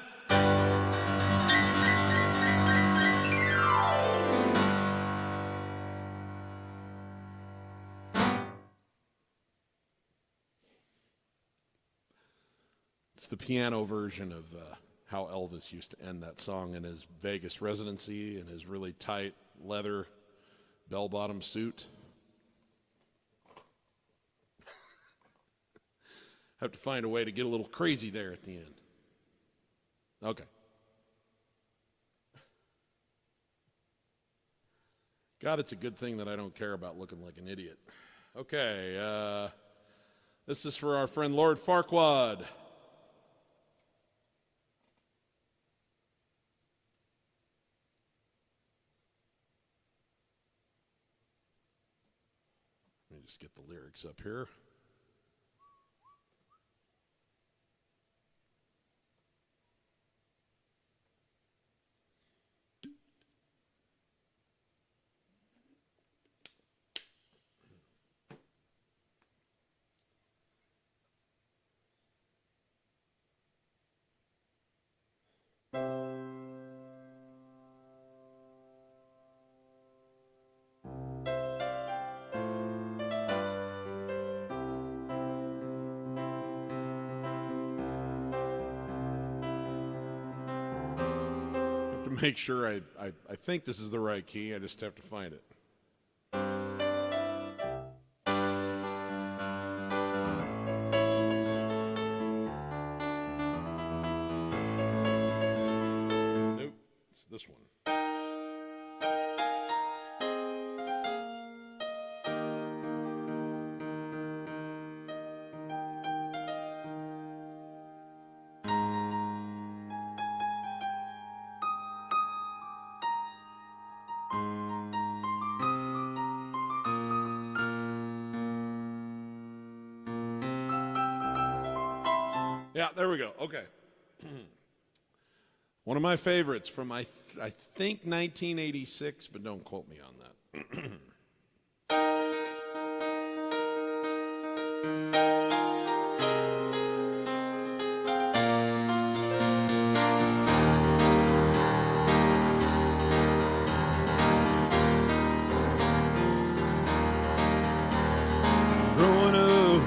it's the piano version of how Elvis used to end that song in his Vegas residency in his really tight leather bell-bottom suit. Have to find a way to get a little crazy there at the end. Okay. God, it's a good thing that I don't care about looking like an idiot. Okay, this is for our friend Lord Farquaad. Let me just get the lyrics up here. To make sure I think this is the right key, I just have to find it. Nope, it's this one. Yeah, there we go. Okay. One of my favorites from, I think, 1986, but don't quote me on that. Growing up,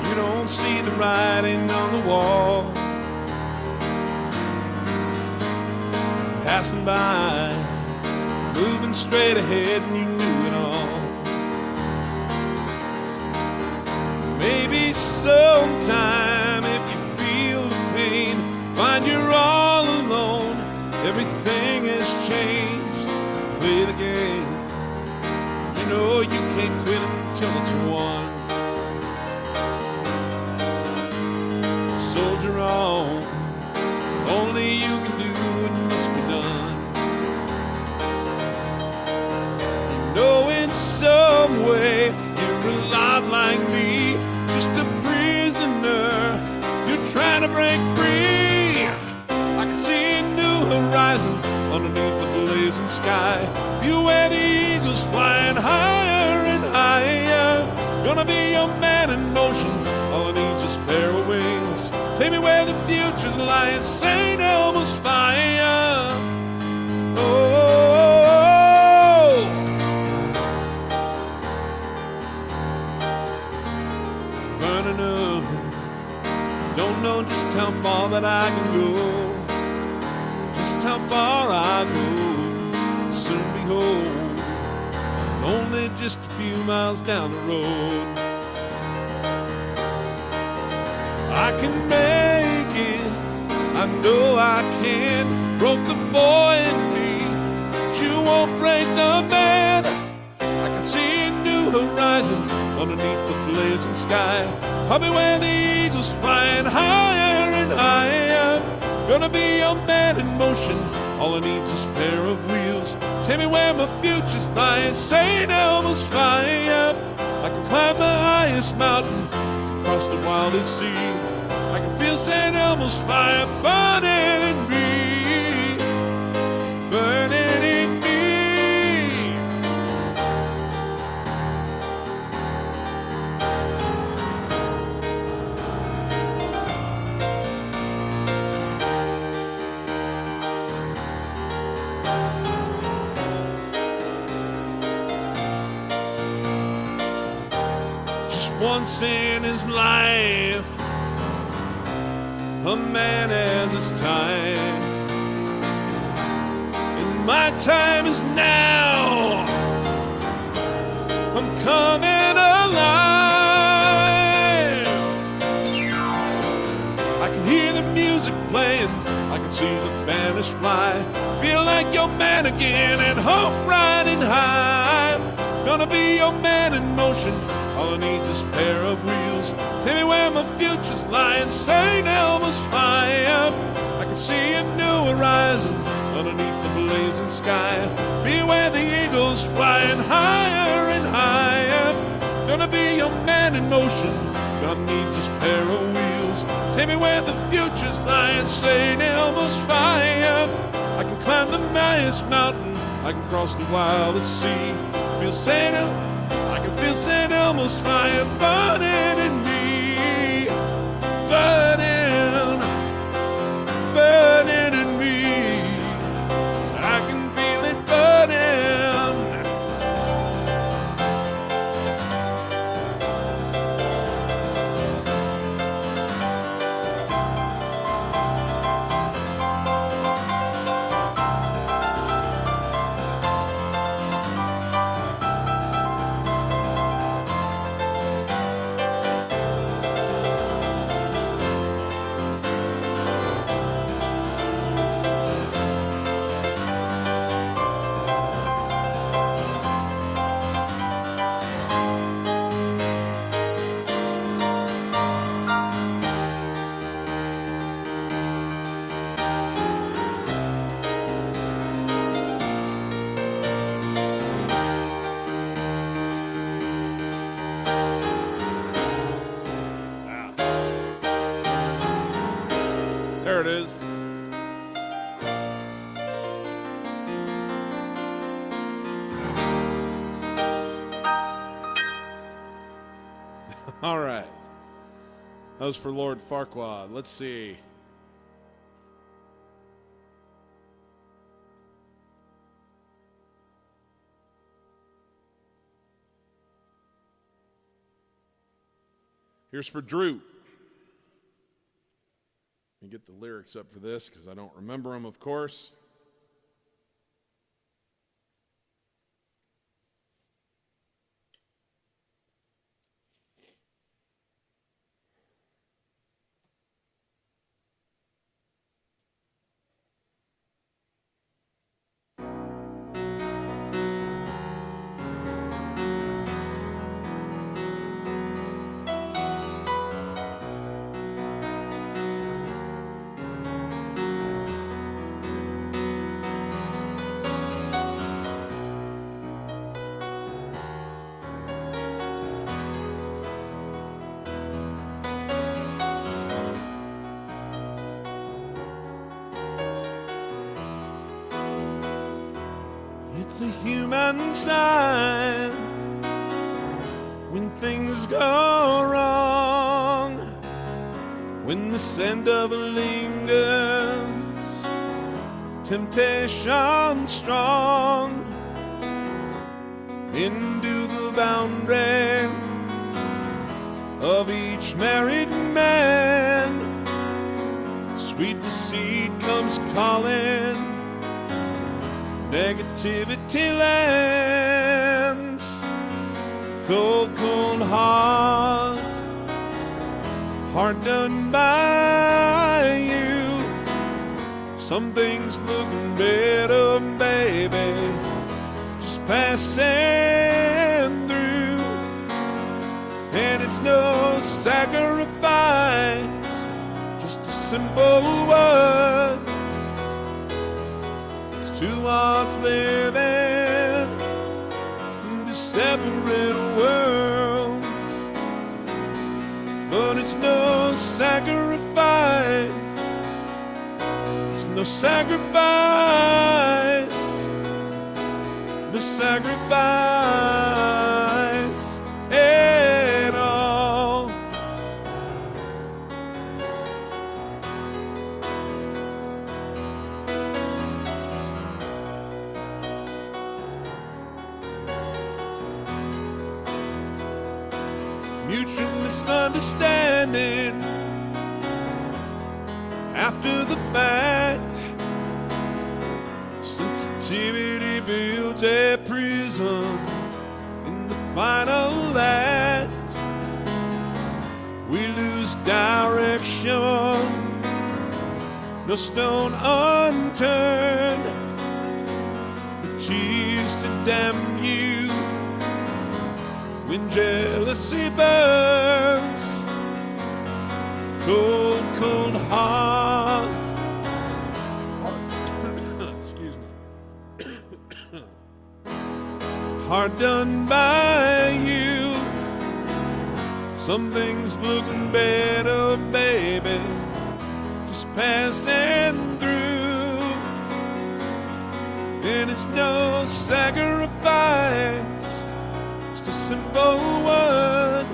you don't see the writing on the wall. Passing by, moving straight ahead, and you knew it all. Maybe sometime if you feel the pain, find you're all alone, everything has changed. Play the game, you know you can't quit until it's won. Soldier on, only you can do what must be done. You know in some way you're a lot like me, just a prisoner, you're trying to break free. I can see a new horizon underneath the blazing sky. You wear the eagles flying higher and higher. Gonna be your man in motion, all I need is a pair of wings. Take me where the future's lying, St. Elmo's fire. Oh, burning up, don't know just how far that I can go, just how far I go. Soon behold, only just a few miles down the road. I can make it, I know I can. Broke the boy in me, but you won't break the man. I can see a new horizon underneath the blazing sky. I'll be where the eagles flying higher and higher. Gonna be your man in motion, all I need is a pair of wheels. Tell me where my future's lying, St. Elmo's fire. I can climb the highest mountain, across the wildest sea. I can feel St. Elmo's fire burning in me, burning in me. Just once in his life, a man has his time, and my time is now. I'm coming alive. I can hear the music playing, I can see the banners fly. Feel like your man again and hope riding high. Gonna be your man in motion, all I need is a pair of wheels. Tell me where my future's lying, St. Elmo's fire. I can see a new horizon underneath the blazing sky. Be where the eagles flying higher and higher. Gonna be your man in motion, gonna need this pair of wheels. Tell me where the future's lying, St. Elmo's fire. I can climb the highest mountain, I can cross the wildest sea. Feel St. I can feel St. Elmo's fire burning in me, burning, burning. All right. That was for Lord Farquaad. Let's see. Here's for Drew. Let me get the lyrics up for this because I don't remember them, of course. It's a human sign when things go wrong, when the scent of it lingers, temptation strong, into the boundary of each married man. Sweet deceit comes calling, negativity lands. Cold, cold heart, heart done by you. Something's looking better, baby, just passing through. And it's no sacrifice, just a simple word. Two hearts living in separate worlds, but it's no sacrifice. It's no sacrifice, no sacrifice at all. Mutual misunderstanding after the fact. Sensitivity builds a prison in the final act. We lose direction, no stone unturned. The keys to damn you when jealousy burns. Cold, cold heart, excuse me, heart done by you. Something's looking better, baby, just passing through. And it's no sacrifice, just a simple word.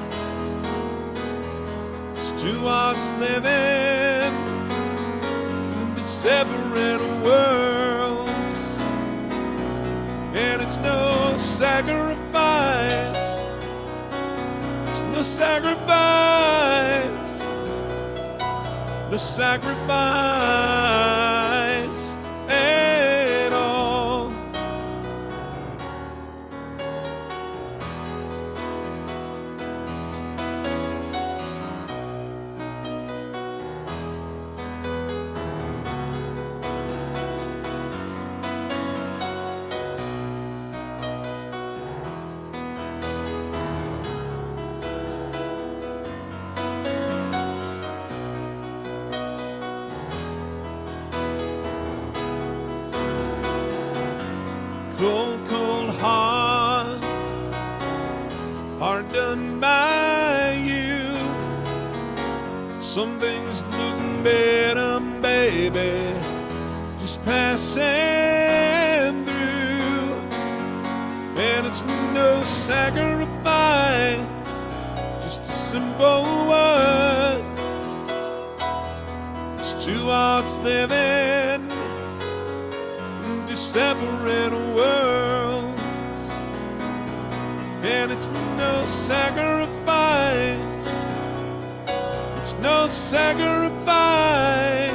It's two hearts living in separate worlds, and it's no sacrifice. It's no sacrifice, no sacrifice at all. Cold, cold heart, heart done by you. Something's looking better, baby, just passing through. And it's no sacrifice, just a simple word. It's two hearts living to separate worlds, and it's no sacrifice. It's no sacrifice.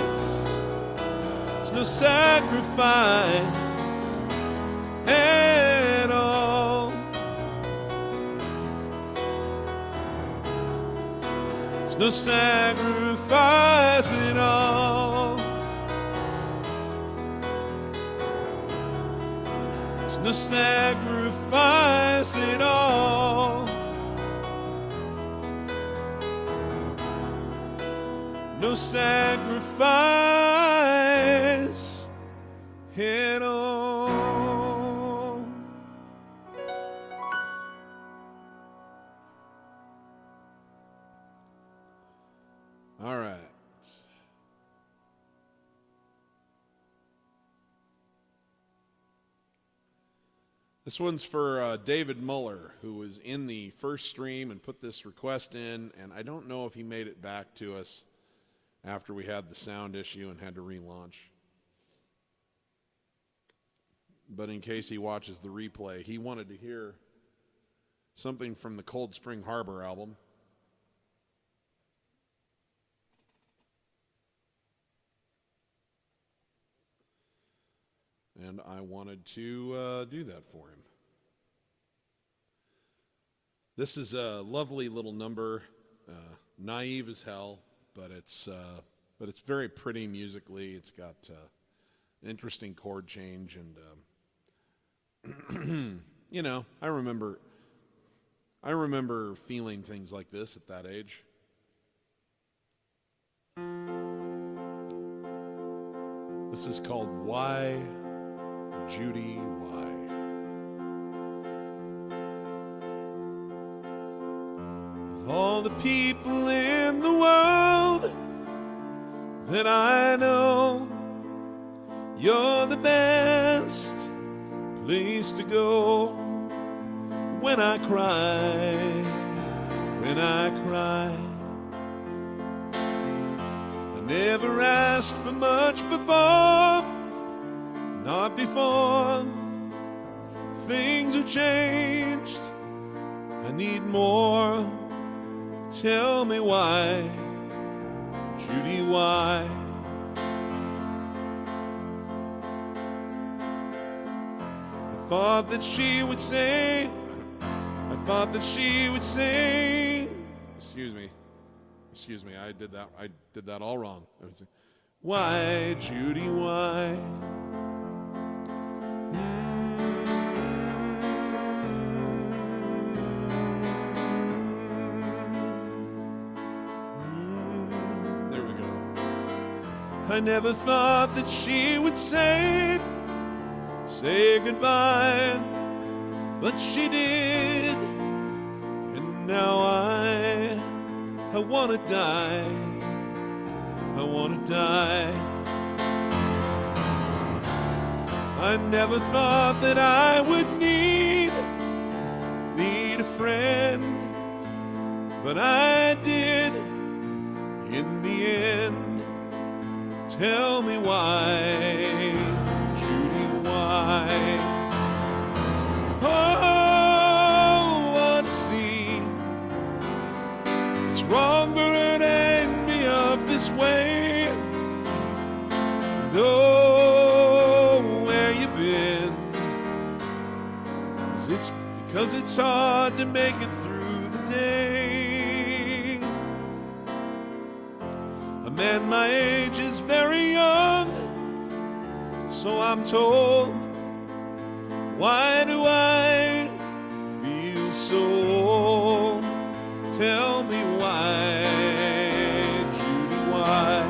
It's no sacrifice at all. It's no sacrifice at all. It's no sacrifice at all. No sacrifice at all. All right. This one's for David Muller, who was in the first stream and put this request in, and I don't know if he made it back to us after we had the sound issue and had to relaunch. But in case he watches the replay, he wanted to hear something from the Cold Spring Harbor album. And I wanted to do that for him. This is a lovely little number, naive as hell, but it's very pretty musically. It's got an interesting chord change, and you know, I remember feeling things like this at that age. This is called Why, Judy, Why. Of all the people in the world that I know, you're the best place to go when I cry, when I cry. I never asked for much before, not before. Things have changed, I need more. Tell me why, Judy, why? I thought that she would say, excuse me, I did that all wrong. Why, Judy, why? There we go. I never thought that she would say goodbye, but she did, and now I wanna die, I wanna die. I never thought that I would need a friend, but I did in the end. Tell me why, Judy, why? Oh, unseen, it's wrong for her to end me up this way. And oh, where you been? Because it's hard to make it through the day. A man my age is very young, so I'm told. Why do I feel so old? Tell me why, Judy, why?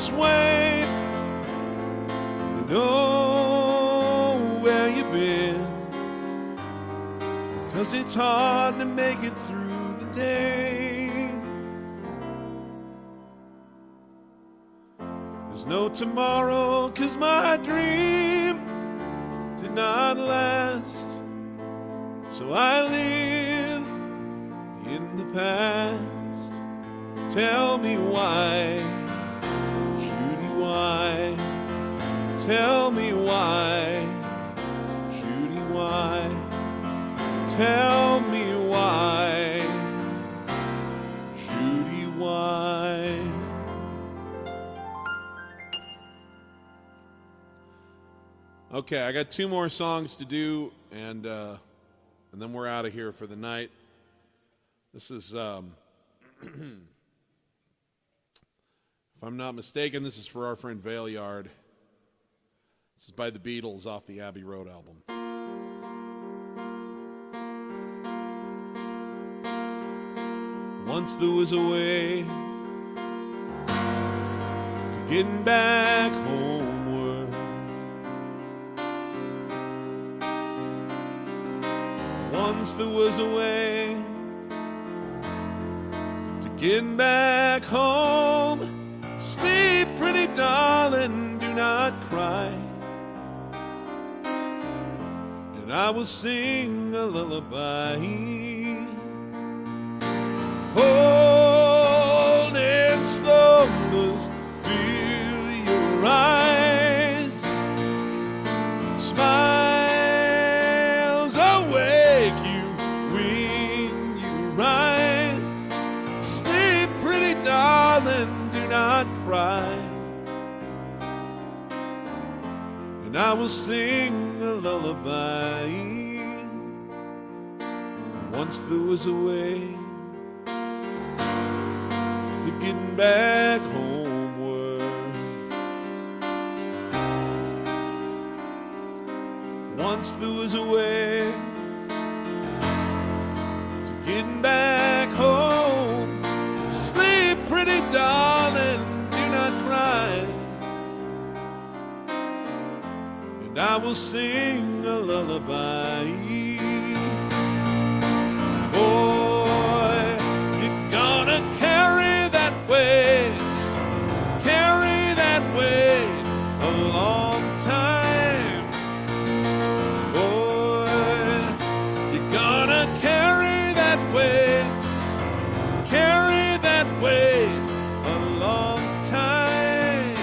this way. I know where you've been, because it's hard to make it through the day. There's no tomorrow, 'cause my dream did not last. So I live in the past. Tell me why, Judy, why? Tell me why, Judy, why? Tell me why, Judy, why? Okay, I got 2 more songs to do, and then we're out of here for the night. This is, if I'm not mistaken, this is for our friend Valeyard. This is by the Beatles off the Abbey Road album. Once there was a way to getting back homeward. Once there was a way to getting back home. Sleep, pretty darling, do not cry, and I will sing a lullaby. Hold in slumbers, feel your eyes, smiles awake you when you rise. Sleep, pretty darling, do not cry, and I will sing a lullaby. Once there was a way to getting back homeward. Once there was a way to getting back home. Sleep, pretty darling, do not cry, and I will sing a lullaby. Boy, you're gonna carry that weight a long time. Boy, you're gonna carry that weight a long time.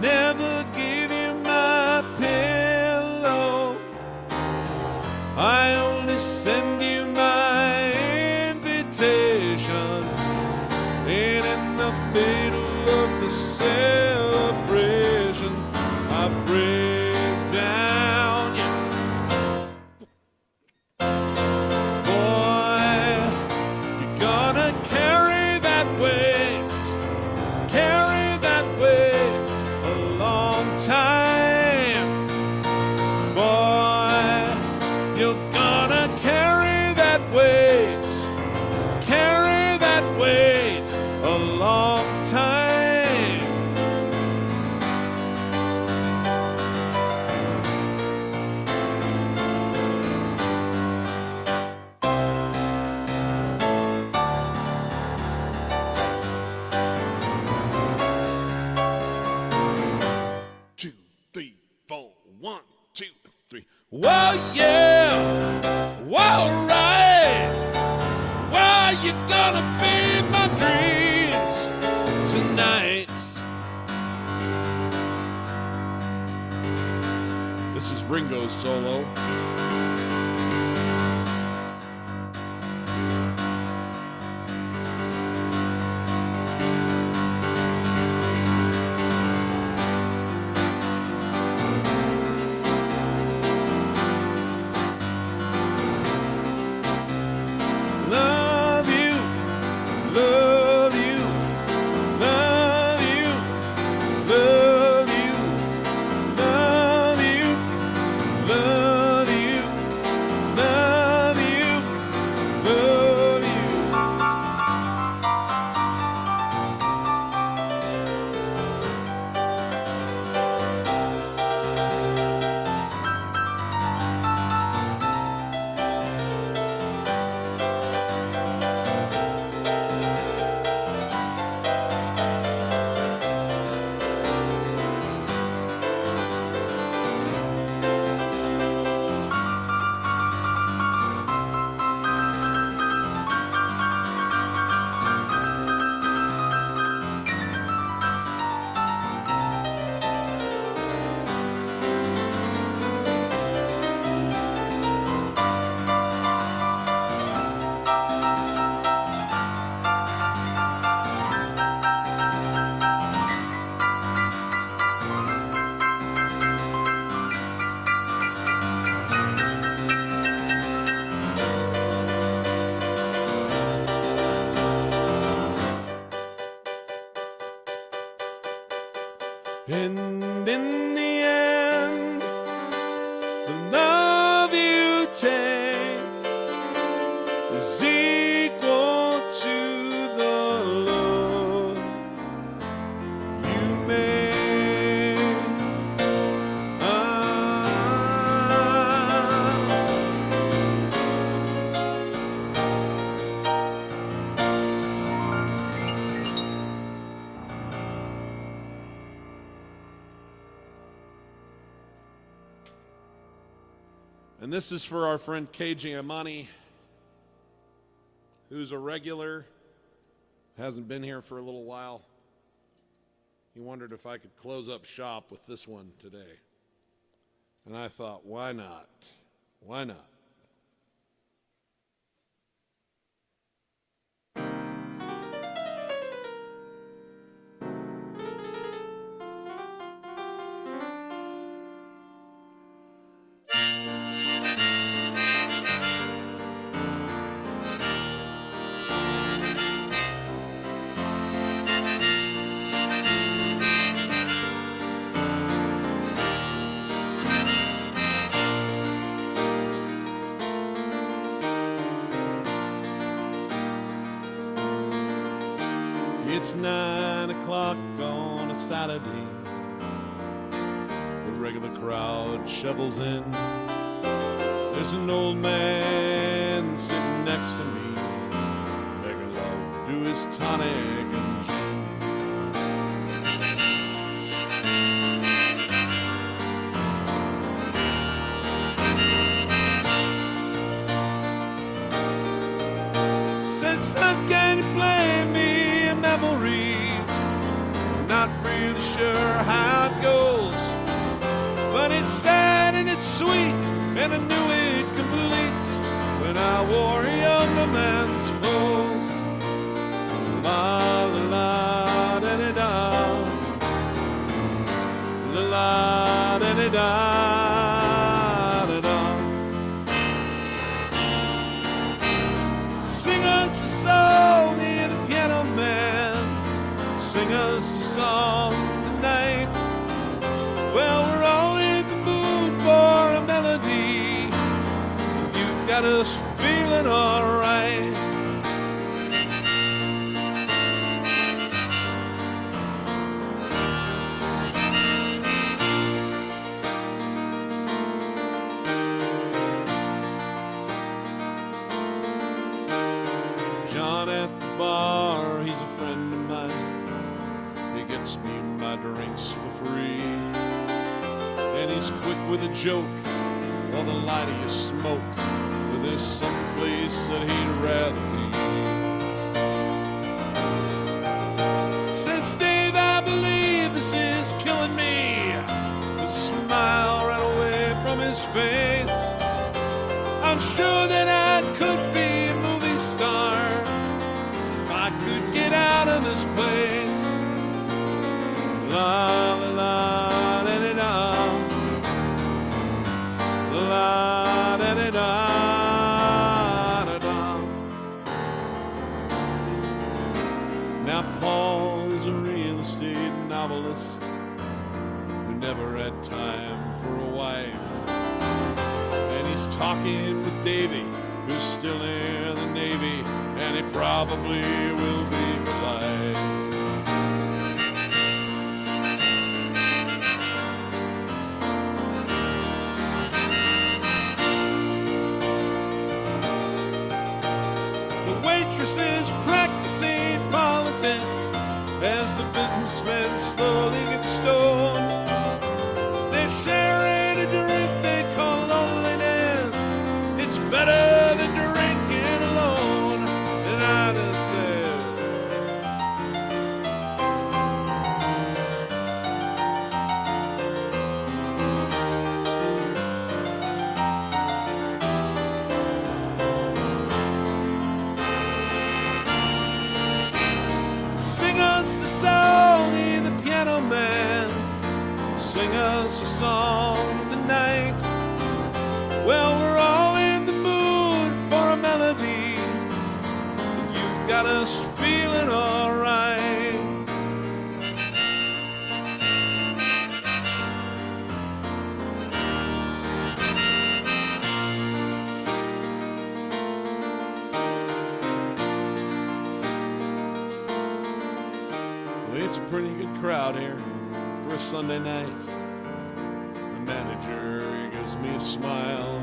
Never give you my pillow, I only send you my invitation. And in the middle of the celebration, I break down, yeah. Boy, you're gonna carry that weight a long time. Boy, you're gonna carry that weight a long time. Two, three, four. 1, 2, 3. Whoa, yeah. Whoa, right. Why you gonna be my dreams tonight? This is Ringo's solo. And this is for our friend KJ Amani, who's a regular, hasn't been here for a little while. He wondered if I could close up shop with this one today. And I thought, why not? Why not? It's 9 o'clock on a Saturday. The regular crowd shovels in. There's an old man sitting next to me, making love to his tonic and gin. Said, son, can you play me a memory? Not really sure how it goes, but it's sad and it's sweet, and I knew it complete when I wore a younger man's clothes. La la la da da da, la la da da da da. Sing us a song, hear the piano man. Sing us a song tonight. Well, we're all in the mood for a melody. You've got us feeling alright. John at the bar, he's a friend of mine. He gets me my drinks for free. And he's quick with a joke, or the lighter you smoke, but there's some place that he'd rather be. Since Dave, I believe this is killing me. There's a smile right away from his face. I'm sure that I could be a movie star if I could get out of this place. La la la da da da, la da da da da. Now Paul is a real estate novelist who never had time for a wife, and he's talking with Davy, who's still in the Navy, and he probably will be for life. Waitresses practicing politics as the businessmen slowly get stoned. They're sharing a drink they call loneliness. It's better than drinking alone. And I just said, sing us a song tonight. Well, we're all in the mood for a melody, and you've got us feeling alright. Well, it's a pretty good crowd here for a Sunday night. The manager gives me a smile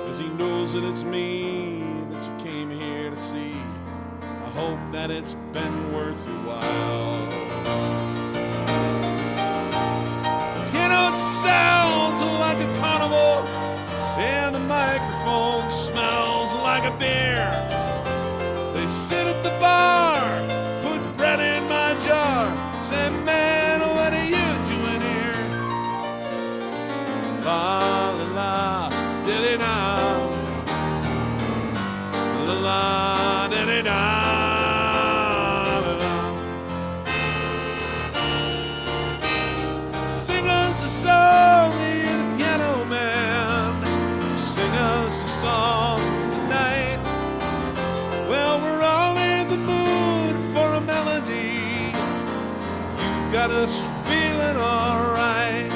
as he knows that it's me that you came here to see. I hope that it's been worth your while. You know, it sounds like a carnival, like a beer. They sit at the bar, put bread in my jar, say, man, what are you doing here? La la la, diddy-da, la la, diddy-da. Song, me the piano man, sing us a song tonight. Well, we're all in the mood for a melody. You've got us feeling all right.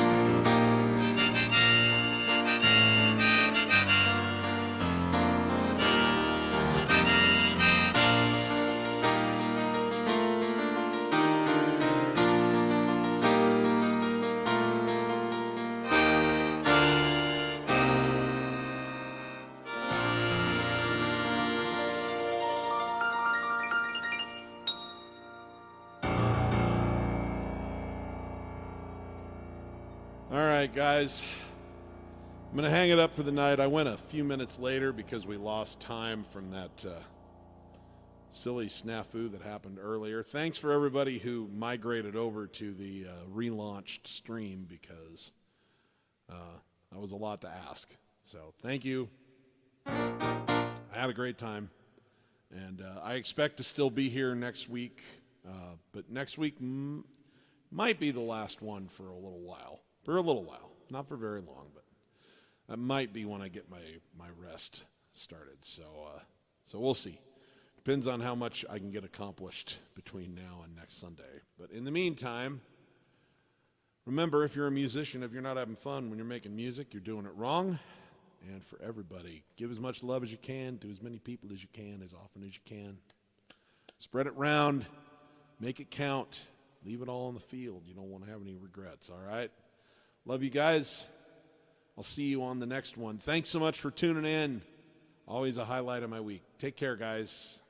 All right, guys, I'm going to hang it up for the night. I went a few minutes later because we lost time from that silly snafu that happened earlier. Thanks for everybody who migrated over to the relaunched stream, because that was a lot to ask. So thank you. I had a great time, and I expect to still be here next week, but next week might be the last one for a little while. For a little while, not for very long, but that might be when I get my rest started. So we'll see. Depends on how much I can get accomplished between now and next Sunday. But in the meantime, remember, if you're a musician, if you're not having fun when you're making music, you're doing it wrong. And for everybody, give as much love as you can to as many people as you can, as often as you can. Spread it around. Make it count. Leave it all on the field. You don't want to have any regrets, all right? Love you guys. I'll see you on the next one. Thanks so much for tuning in. Always a highlight of my week. Take care, guys.